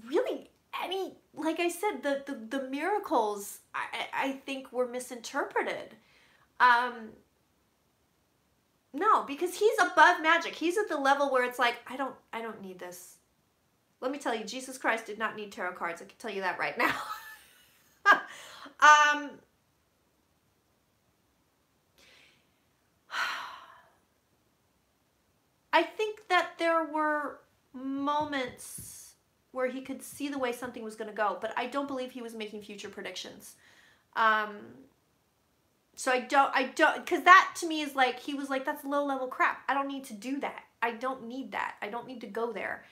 A: really any, like I said, the miracles I think were misinterpreted. No, because he's above magic. He's at the level where it's like, I don't need this. Let me tell you, Jesus Christ did not need tarot cards. I can tell you that right now. I think that there were moments where he could see the way something was going to go, but I don't believe he was making future predictions. So I don't, because that to me is like, he was like, that's low level crap. I don't need to do that. I don't need that. I don't need to go there.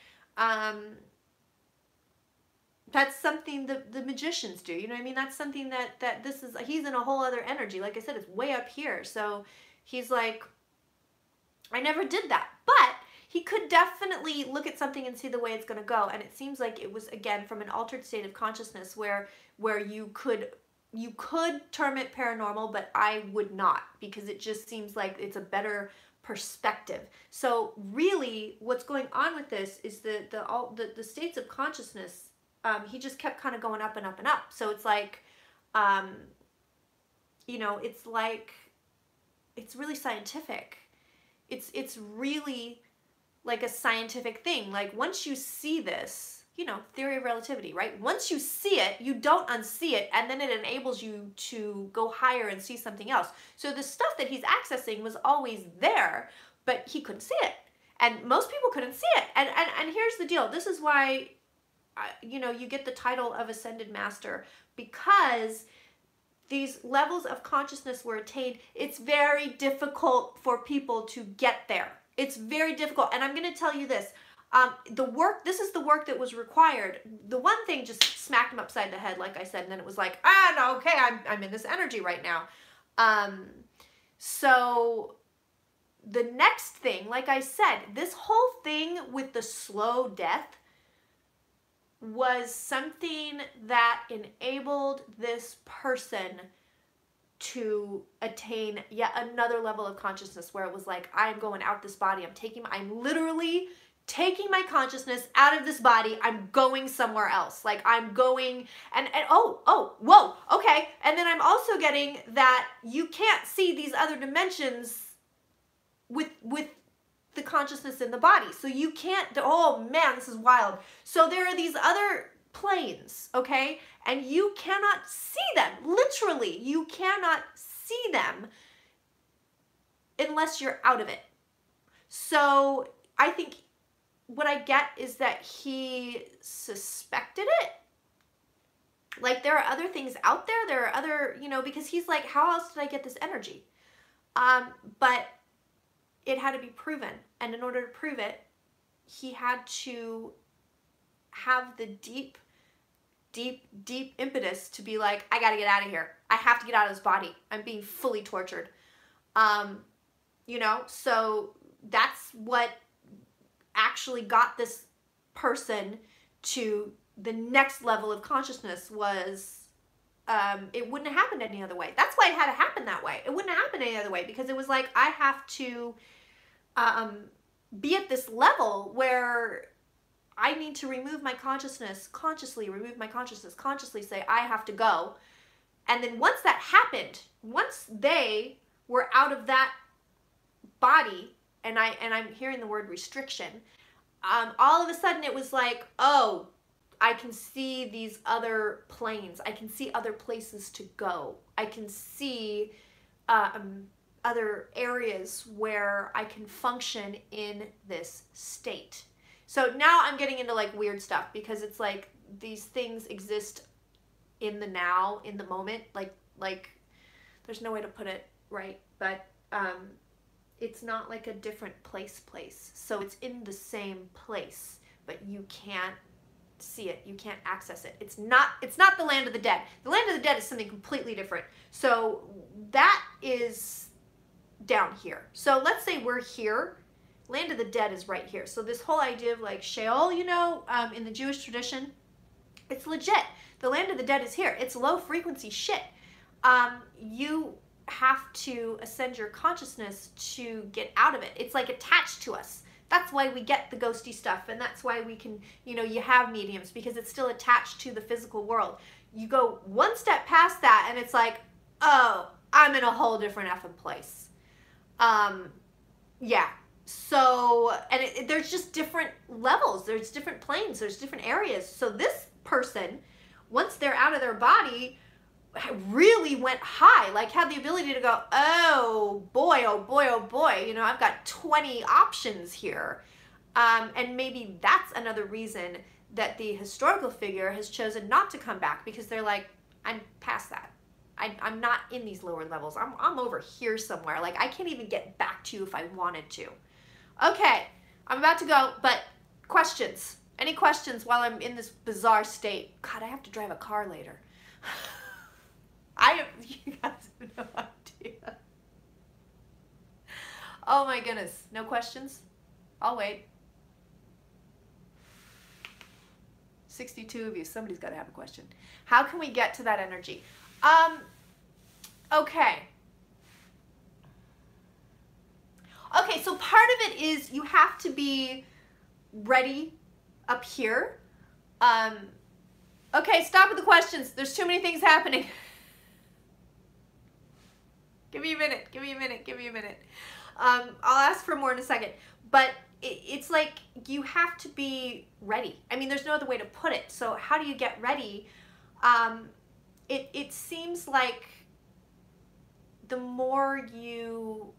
A: That's something the magicians do. You know what I mean? That's something that this is, he's in a whole other energy. Like I said, it's way up here. So he's like, I never did that. But he could definitely look at something and see the way it's going to go. And it seems like it was, again, from an altered state of consciousness where you could term it paranormal, but I would not, because it just seems like it's a better perspective. So really what's going on with this is the states of consciousness, he just kept kind of going up and up and up. So it's like, you know, it's like, it's really scientific. It's really like a scientific thing. Like once you see this, you know, theory of relativity, right? Once you see it, you don't unsee it, and then it enables you to go higher and see something else. So the stuff that he's accessing was always there, but he couldn't see it. And most people couldn't see it. And here's the deal. This is why, you know, you get the title of Ascended Master, because these levels of consciousness were attained. It's very difficult for people to get there. It's very difficult. And I'm going to tell you this. This is the work that was required. The one thing just smacked him upside the head, like I said, and then it was like, no, okay, I'm in this energy right now. So the next thing, like I said, this whole thing with the slow death was something that enabled this person to attain yet another level of consciousness, where it was like, I'm going out this body. I'm literally taking my consciousness out of this body. I'm going somewhere else. Like I'm going and whoa, okay. And then I'm also getting that you can't see these other dimensions with the consciousness in the body. So you can't, oh man, this is wild. So there are these other planes, okay? And you cannot see them. Literally, you cannot see them unless you're out of it. So I think what I get is that he suspected it. Like, there are other things out there. There are other, you know, because he's like, how else did I get this energy? But it had to be proven. And in order to prove it, he had to have the deep, deep, deep impetus to be like, I got to get out of here. I have to get out of this body. I'm being fully tortured. You know, so that's what actually got this person to the next level of consciousness was, it wouldn't have happened any other way. That's why it had to happen that way. It wouldn't have happened any other way, because it was like, I have to be at this level where I need to remove my consciousness, consciously remove my consciousness, consciously say, I have to go. And then once that happened, once they were out of that body, and I'm hearing the word restriction, all of a sudden it was like, oh, I can see these other planes. I can see other places to go. I can see other areas where I can function in this state. So now I'm getting into like weird stuff, because it's like these things exist in the now, in the moment. Like there's no way to put it right, but it's not like a different place. So it's in the same place, but you can't see it. You can't access it. It's not the land of the dead. The land of the dead is something completely different. So that is down here. So let's say we're here. Land of the dead is right here. So this whole idea of like Sheol, you know, in the Jewish tradition, it's legit. The land of the dead is here. It's low frequency shit. You have to ascend your consciousness to get out of it. It's like attached to us. That's why we get the ghosty stuff, and that's why we can, you know, you have mediums, because it's still attached to the physical world. You go one step past that and it's like, oh, I'm in a whole different effing place. Yeah. So, and there's just different levels. There's different planes. There's different areas. So this person, once they're out of their body, really went high, like had the ability to go, oh boy, oh boy, oh boy, you know, I've got 20 options here. And maybe that's another reason that the historical figure has chosen not to come back, because they're like, I'm past that. I'm not in these lower levels. I'm over here somewhere. Like, I can't even get back to you if I wanted to. Okay, I'm about to go, but questions? Any questions while I'm in this bizarre state? God, I have to drive a car later. You guys have no idea. Oh my goodness. No questions? I'll wait. 62 of you. Somebody's got to have a question. How can we get to that energy? Okay. Okay, so part of it is you have to be ready up here. Okay, stop with the questions. There's too many things happening. Give me a minute, give me a minute, give me a minute. I'll ask for more in a second. But it's like you have to be ready. I mean, there's no other way to put it. So how do you get ready? It seems like the more you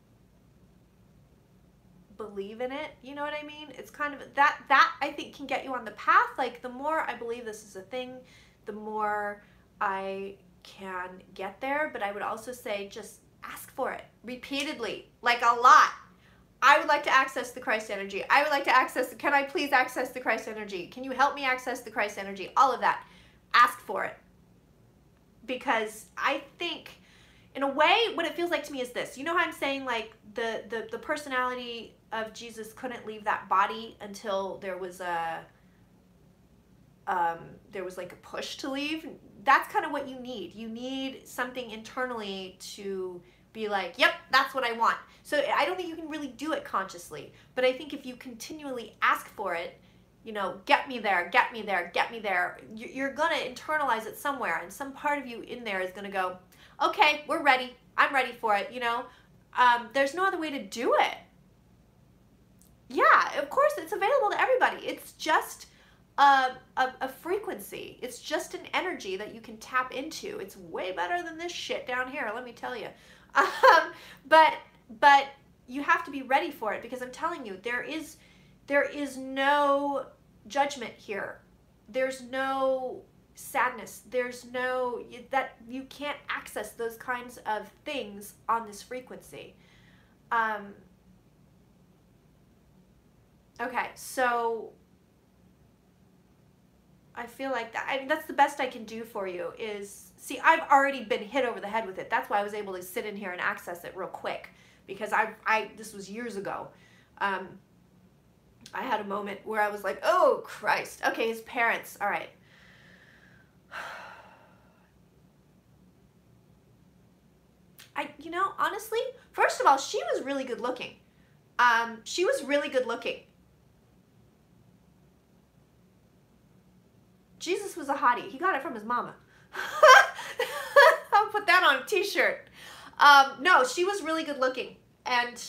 A: believe in it, you know what I mean? It's kind of, that I think can get you on the path. Like, the more I believe this is a thing, the more I can get there. But I would also say, just ask for it repeatedly, like a lot. I would like to access the Christ energy. I would like to access, can I please access the Christ energy? Can you help me access the Christ energy? All of that. Ask for it. Because I think, in a way, what it feels like to me is this. You know how I'm saying, like, the personality of Jesus couldn't leave that body until there was like a push to leave? That's kind of what you need. You need something internally to be like, yep, that's what I want. So I don't think you can really do it consciously, but I think if you continually ask for it, you know, get me there, get me there, get me there, you're gonna internalize it somewhere, and some part of you in there is gonna go, okay, we're ready, I'm ready for it, you know. There's no other way to do it. Yeah, of course, it's available to everybody. It's just a frequency. It's just an energy that you can tap into. It's way better than this shit down here, let me tell you. But you have to be ready for it, because I'm telling you, there is no judgment here. There's no sadness. There's no, that you can't access those kinds of things on this frequency. Okay, so I feel like that, I mean, that's the best I can do for you is, see, I've already been hit over the head with it. That's why I was able to sit in here and access it real quick, because this was years ago. I had a moment where I was like, oh Christ. Okay, his parents, all right. You know, honestly, first of all, she was really good looking. She was really good looking. Jesus was a hottie. He got it from his mama. I'll put that on a t-shirt. No, she was really good looking. And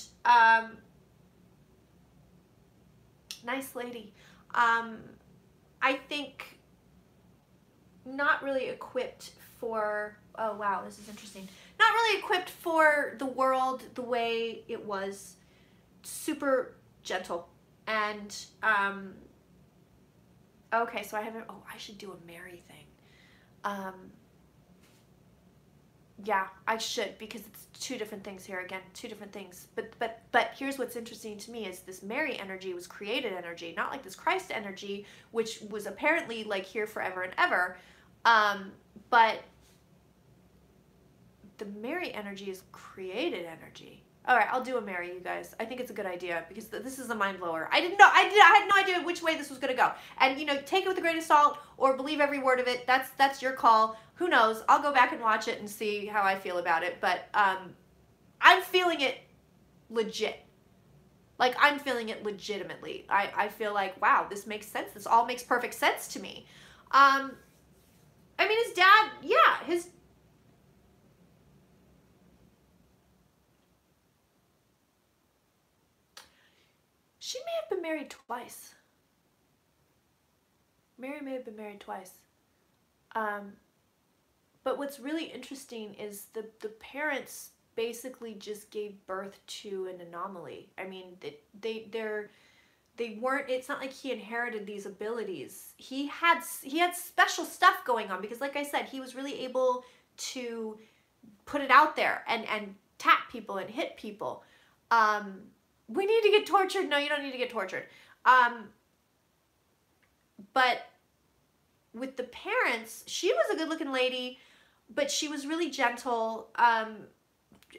A: nice lady. I think not really equipped for, oh wow, this is interesting. Not really equipped for the world the way it was. Super gentle. And okay, so I haven't, oh, I should do a Mary thing. Yeah, I should, because it's two different things here again, two different things. But here's what's interesting to me is this Mary energy was created energy, not like this Christ energy, which was apparently like here forever and ever. But the Mary energy is created energy. All right, I'll do a Mary, you guys. I think it's a good idea, because this is a mind blower. I had no idea which way this was gonna go. And you know, take it with a grain of salt or believe every word of it. That's your call. Who knows? I'll go back and watch it and see how I feel about it. But I'm feeling it legit. Like, I'm feeling it legitimately. I feel like, wow, this makes sense. This all makes perfect sense to me. I mean, his dad, yeah, she may have been married twice. Mary may have been married twice. But what's really interesting is the parents basically just gave birth to an anomaly. I mean, they weren't, it's not like he inherited these abilities. He had special stuff going on, because like I said, he was really able to put it out there and tap people and hit people. We need to get tortured. No, you don't need to get tortured. But with the parents, she was a good looking lady, but she was really gentle.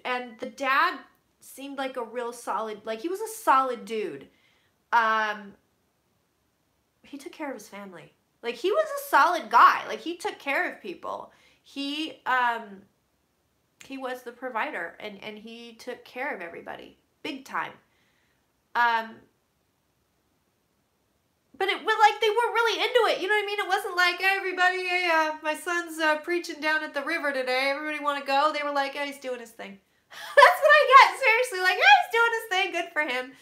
A: And the dad seemed like a real solid, like he was a solid dude. He took care of his family. Like, he was a solid guy. Like, he took care of people. He was the provider, and he took care of everybody. Big time. But it was like they weren't really into it, you know what I mean? It wasn't like, hey, everybody, my son's preaching down at the river today. Everybody want to go? They were like, yeah, he's doing his thing. That's what I get, seriously. Like, yeah, he's doing his thing. Good for him.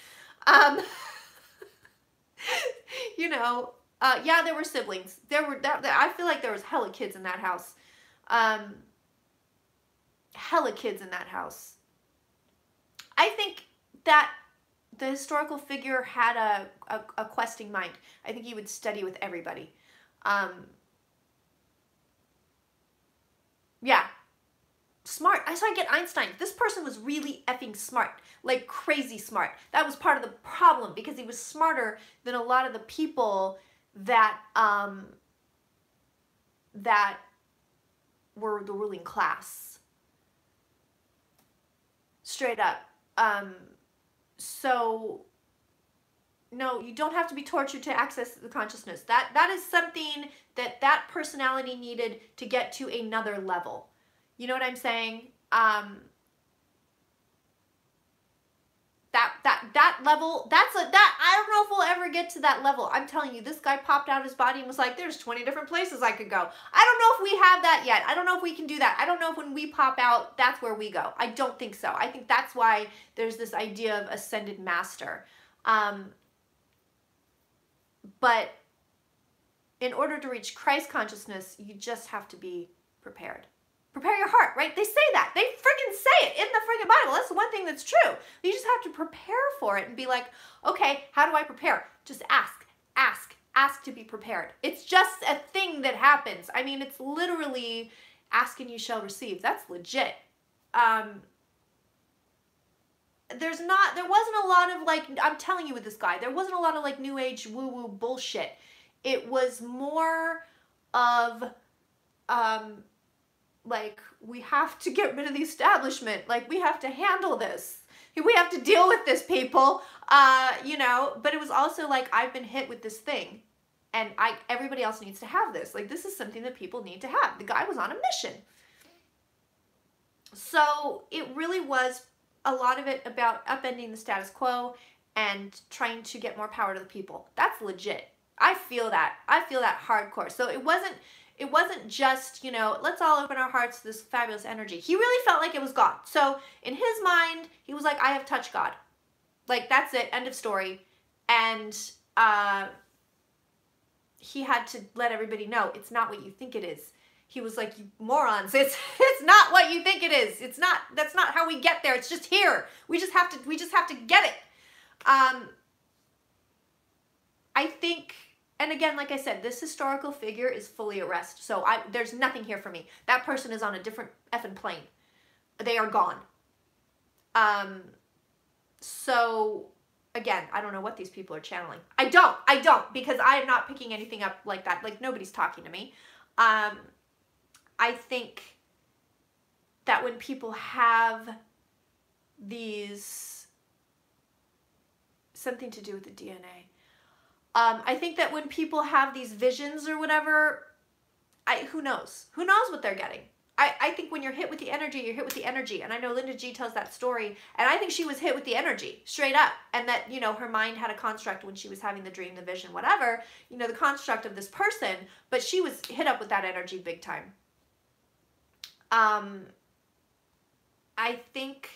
A: You know, yeah, there were siblings. I feel like there was hella kids in that house. Hella kids in that house. I think that the historical figure had a questing mind. I think he would study with everybody. Yeah. Smart. I saw I get Einstein. This person was really effing smart. Like, crazy smart. That was part of the problem, because he was smarter than a lot of the people that that were the ruling class. Straight up. So, no, you don't have to be tortured to access the consciousness. That is something that personality needed to get to another level. You know what I'm saying? That level, I don't know if we'll ever get to that level. I'm telling you, this guy popped out of his body and was like, there's 20 different places I could go. I don't know if we have that yet. I don't know if we can do that. I don't know if when we pop out, that's where we go. I don't think so. I think that's why there's this idea of ascended master. But in order to reach Christ consciousness, you just have to be prepared. Prepare your heart, right? They say that. They freaking say it in the freaking Bible. That's the one thing that's true. You just have to prepare for it and be like, okay, how do I prepare? Just ask, ask, ask to be prepared. It's just a thing that happens. I mean, it's literally ask and you shall receive. That's legit. There wasn't a lot of like, I'm telling you with this guy, there wasn't a lot of like new age woo-woo bullshit. It was more of, like, we have to get rid of the establishment. Like, we have to handle this. We have to deal with this, people. You know, but it was also like, I've been hit with this thing and everybody else needs to have this. Like, this is something that people need to have. The guy was on a mission. So it really was a lot of it about upending the status quo and trying to get more power to the people. That's legit. I feel that. I feel that hardcore. So it wasn't just, you know, let's all open our hearts to this fabulous energy. He really felt like it was God. So in his mind, he was like, I have touched God. Like, that's it. End of story. And he had to let everybody know it's not what you think it is. He was like, you morons, it's not what you think it is. It's not, that's not how we get there. It's just here. We just have to get it. I think, and again, like I said, this historical figure is fully arrested. So there's nothing here for me. That person is on a different effing plane. They are gone. So again, I don't know what these people are channeling. I don't, because I am not picking anything up like that. Like, nobody's talking to me. I think that when people have these, something to do with the DNA, I think that when people have these visions or whatever, who knows? Who knows what they're getting? I think when you're hit with the energy, you're hit with the energy. And I know Linda G tells that story, and I think she was hit with the energy, straight up. And that, you know, her mind had a construct when she was having the dream, the vision, whatever, you know, the construct of this person, but she was hit up with that energy big time. I think,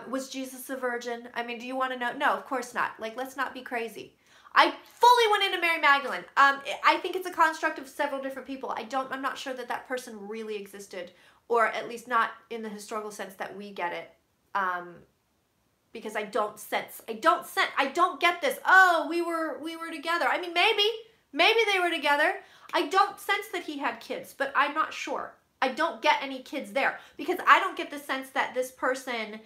A: was Jesus a virgin? I mean, do you want to know? No, of course not. Like, let's not be crazy. I fully went into Mary Magdalene. I think it's a construct of several different people. I'm not sure that person really existed, or at least not in the historical sense that we get it. Because I don't get this. Oh, we were together. I mean, maybe they were together. I don't sense that he had kids, but I'm not sure. I don't get any kids there, because I don't get the sense that this person,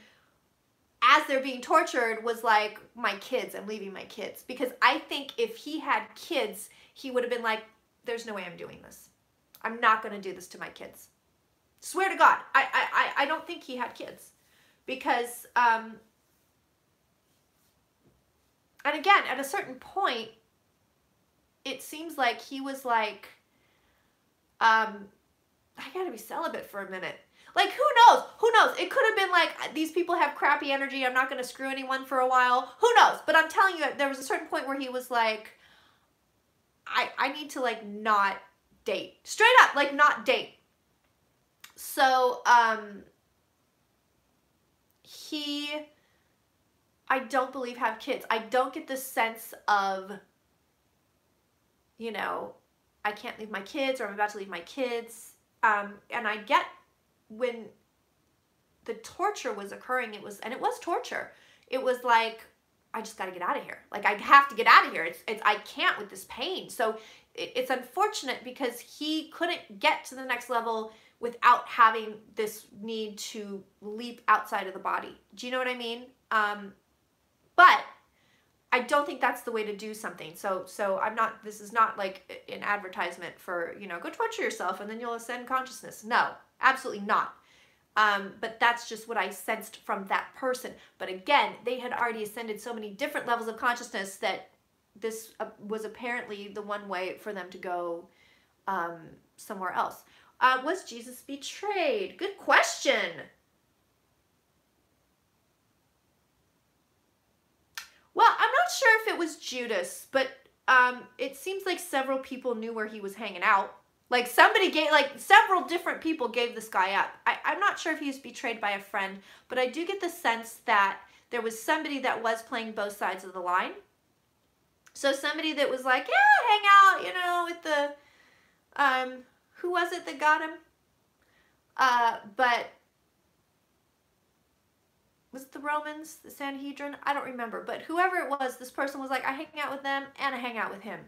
A: as they're being tortured, was like, my kids, I'm leaving my kids. Because I think if he had kids, he would have been like, there's no way I'm doing this. I'm not going to do this to my kids. Swear to God. I don't think he had kids. Because, and again, at a certain point, it seems like he was like, I gotta be celibate for a minute. Like, who knows? Who knows? It could have been like, these people have crappy energy, I'm not going to screw anyone for a while. Who knows? But I'm telling you, there was a certain point where he was like, I need to, like, not date. Straight up, like, not date. So, I don't believe have kids. I don't get the sense of, you know, I can't leave my kids, or I'm about to leave my kids. And I get when the torture was occurring, it was torture. It was like, I just got to get out of here. Like, I have to get out of here. I can't with this pain. So it's unfortunate because he couldn't get to the next level without having this need to leap outside of the body. Do you know what I mean? But I don't think that's the way to do something. So this is not like an advertisement for, you know, go torture yourself and then you'll ascend consciousness. No, absolutely not. But that's just what I sensed from that person. But again, they had already ascended so many different levels of consciousness that this was apparently the one way for them to go somewhere else. Was Jesus betrayed? Good question. Well, I'm not sure if it was Judas, but it seems like several people knew where he was hanging out. Like, somebody gave, like, several different people gave this guy up. I'm not sure if he was betrayed by a friend, but I do get the sense that there was somebody that was playing both sides of the line. So somebody that was like, yeah, hang out, you know, with the, who was it that got him? But was it the Romans, the Sanhedrin? I don't remember. But whoever it was, this person was like, I hang out with them and I hang out with him.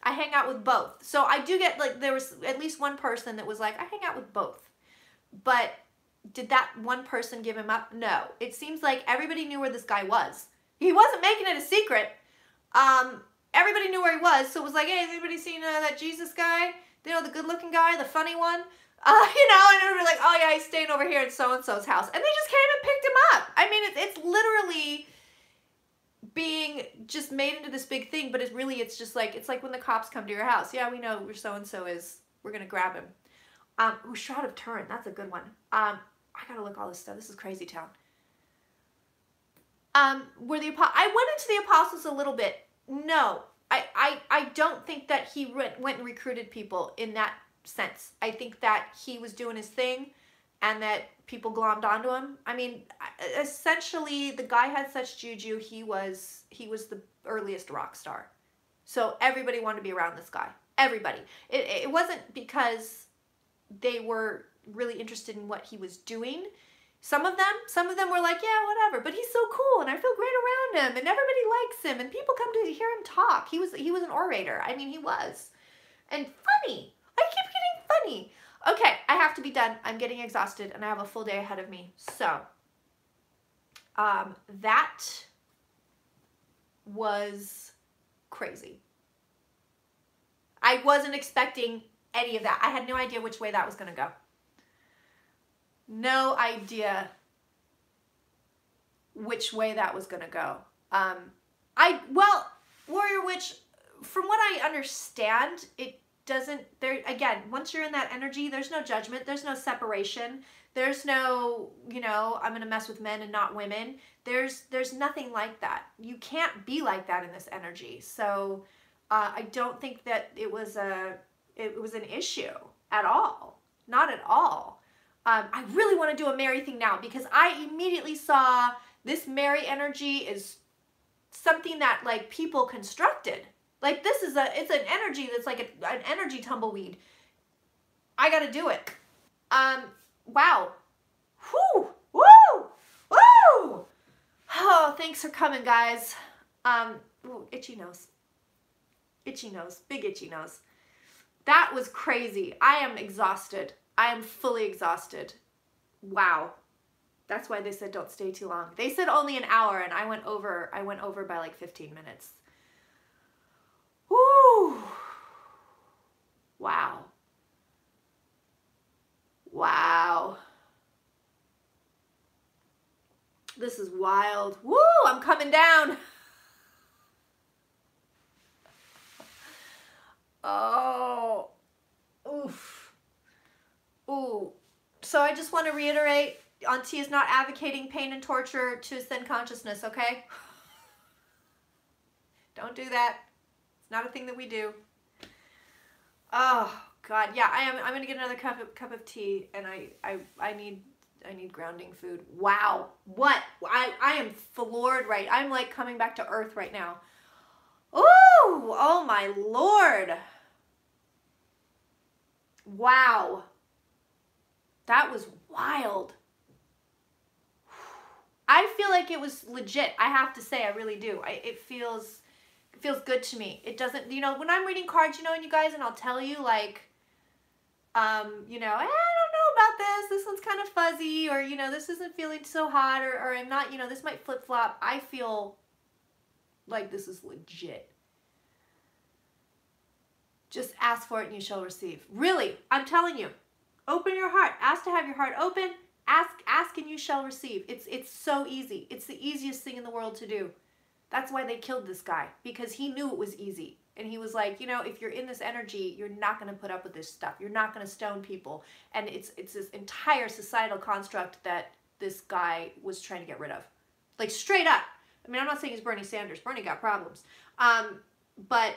A: I hang out with both. So I do get, like, there was at least one person that was like, I hang out with both. But did that one person give him up? No. It seems like everybody knew where this guy was. He wasn't making it a secret. Everybody knew where he was. So it was like, hey, has anybody seen that Jesus guy? You know, the good-looking guy, the funny one? You know, and everybody like, oh yeah, he's staying over here at so-and-so's house. And they just came and picked him up. I mean, it's literally being just made into this big thing, but it's just like, it's like when the cops come to your house. Yeah, we know where so-and-so is. We're going to grab him. Shroud of Turin, that's a good one. I gotta look all this stuff. This is crazy town. I went into the apostles a little bit. No, I don't think that he went and recruited people in that sense. I think that he was doing his thing and that people glommed onto him. I mean, essentially the guy had such juju. He was the earliest rock star. So everybody wanted to be around this guy. Everybody. It wasn't because they were really interested in what he was doing. Some of them were like, yeah, whatever, but he's so cool and I feel great around him and everybody likes him and people come to hear him talk. He was an orator. I mean, he was. And funny. I keep getting funny. Okay, I have to be done. I'm getting exhausted and I have a full day ahead of me. So, that was crazy. I wasn't expecting any of that. I had no idea which way that was going to go. No idea which way that was going to go. Warrior Witch, from what I understand, it doesn't, again, once you're in that energy, there's no judgment, there's no separation, there's no, you know, I'm going to mess with men and not women. There's nothing like that. You can't be like that in this energy. So I don't think that it was an issue at all. Not at all. I really want to do a Mary thing now because I immediately saw this Mary energy is something that like people constructed. Like this is it's an energy that's like an energy tumbleweed. I got to do it. Wow. Whoo! Woo! Woo! Oh, thanks for coming, guys. Ooh, itchy nose. Itchy nose. Big itchy nose. That was crazy. I am exhausted. I am fully exhausted. Wow. That's why they said don't stay too long. They said only an hour and I went over by like 15 minutes. Woo! Wow. Wow. This is wild. Woo! I'm coming down. Oh. Oof. Ooh. So I just want to reiterate, Auntie is not advocating pain and torture to ascend consciousness, okay? Don't do that. It's not a thing that we do. Oh God, yeah, I'm gonna get another cup of tea, and I need grounding food. Wow, what? I am floored, right? I'm like coming back to earth right now. Ooh, oh my Lord. Wow. That was wild. I feel like it was legit. I have to say, I really do. It feels good to me. It doesn't, you know, when I'm reading cards, you know, and you guys, and I'll tell you like, you know, I don't know about this. This one's kind of fuzzy, or, you know, this isn't feeling so hot, or I'm not, you know, this might flip flop. I feel like this is legit. Just ask for it and you shall receive. Really, I'm telling you. Open your heart. Ask to have your heart open. Ask and you shall receive. It's so easy. It's the easiest thing in the world to do. That's why they killed this guy, because he knew it was easy. And he was like, you know, if you're in this energy, you're not going to put up with this stuff. You're not going to stone people. And it's this entire societal construct that this guy was trying to get rid of. Like straight up. I mean, I'm not saying he's Bernie Sanders. Bernie got problems. But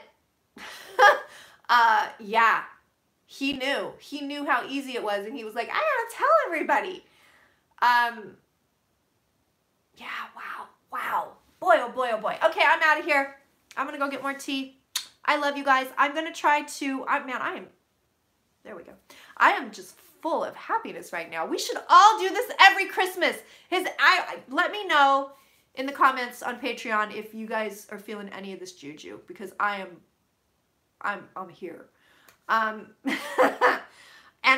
A: yeah. He knew how easy it was, and he was like, I gotta tell everybody. Yeah, wow. Wow. Boy, oh boy, oh boy. Okay, I'm out of here. I'm going to go get more tea. I love you guys. I'm going to try to, there we go. I am just full of happiness right now. We should all do this every Christmas. Let me know in the comments on Patreon if you guys are feeling any of this juju, because I'm here. And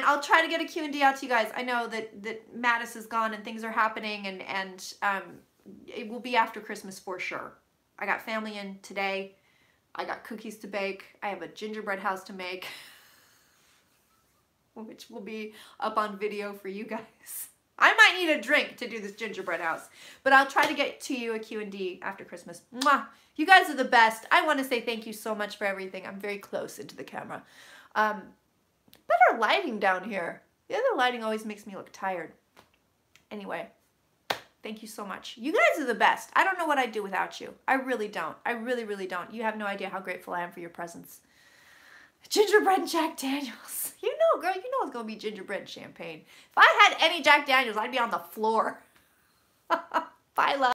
A: I'll try to get a Q&D out to you guys. I know that Mattis is gone and things are happening, and it will be after Christmas for sure. I got family in today. I got cookies to bake. I have a gingerbread house to make, which will be up on video for you guys. I might need a drink to do this gingerbread house, but I'll try to get to you a Q&D after Christmas. Mwah! You guys are the best. I want to say thank you so much for everything. I'm very close into the camera. Better lighting down here. The other lighting always makes me look tired. Anyway, thank you so much. You guys are the best. I don't know what I'd do without you. I really don't. I really, really don't. You have no idea how grateful I am for your presence. Gingerbread and Jack Daniels. You know, girl, you know it's going to be gingerbread and champagne. If I had any Jack Daniels, I'd be on the floor. Bye, love.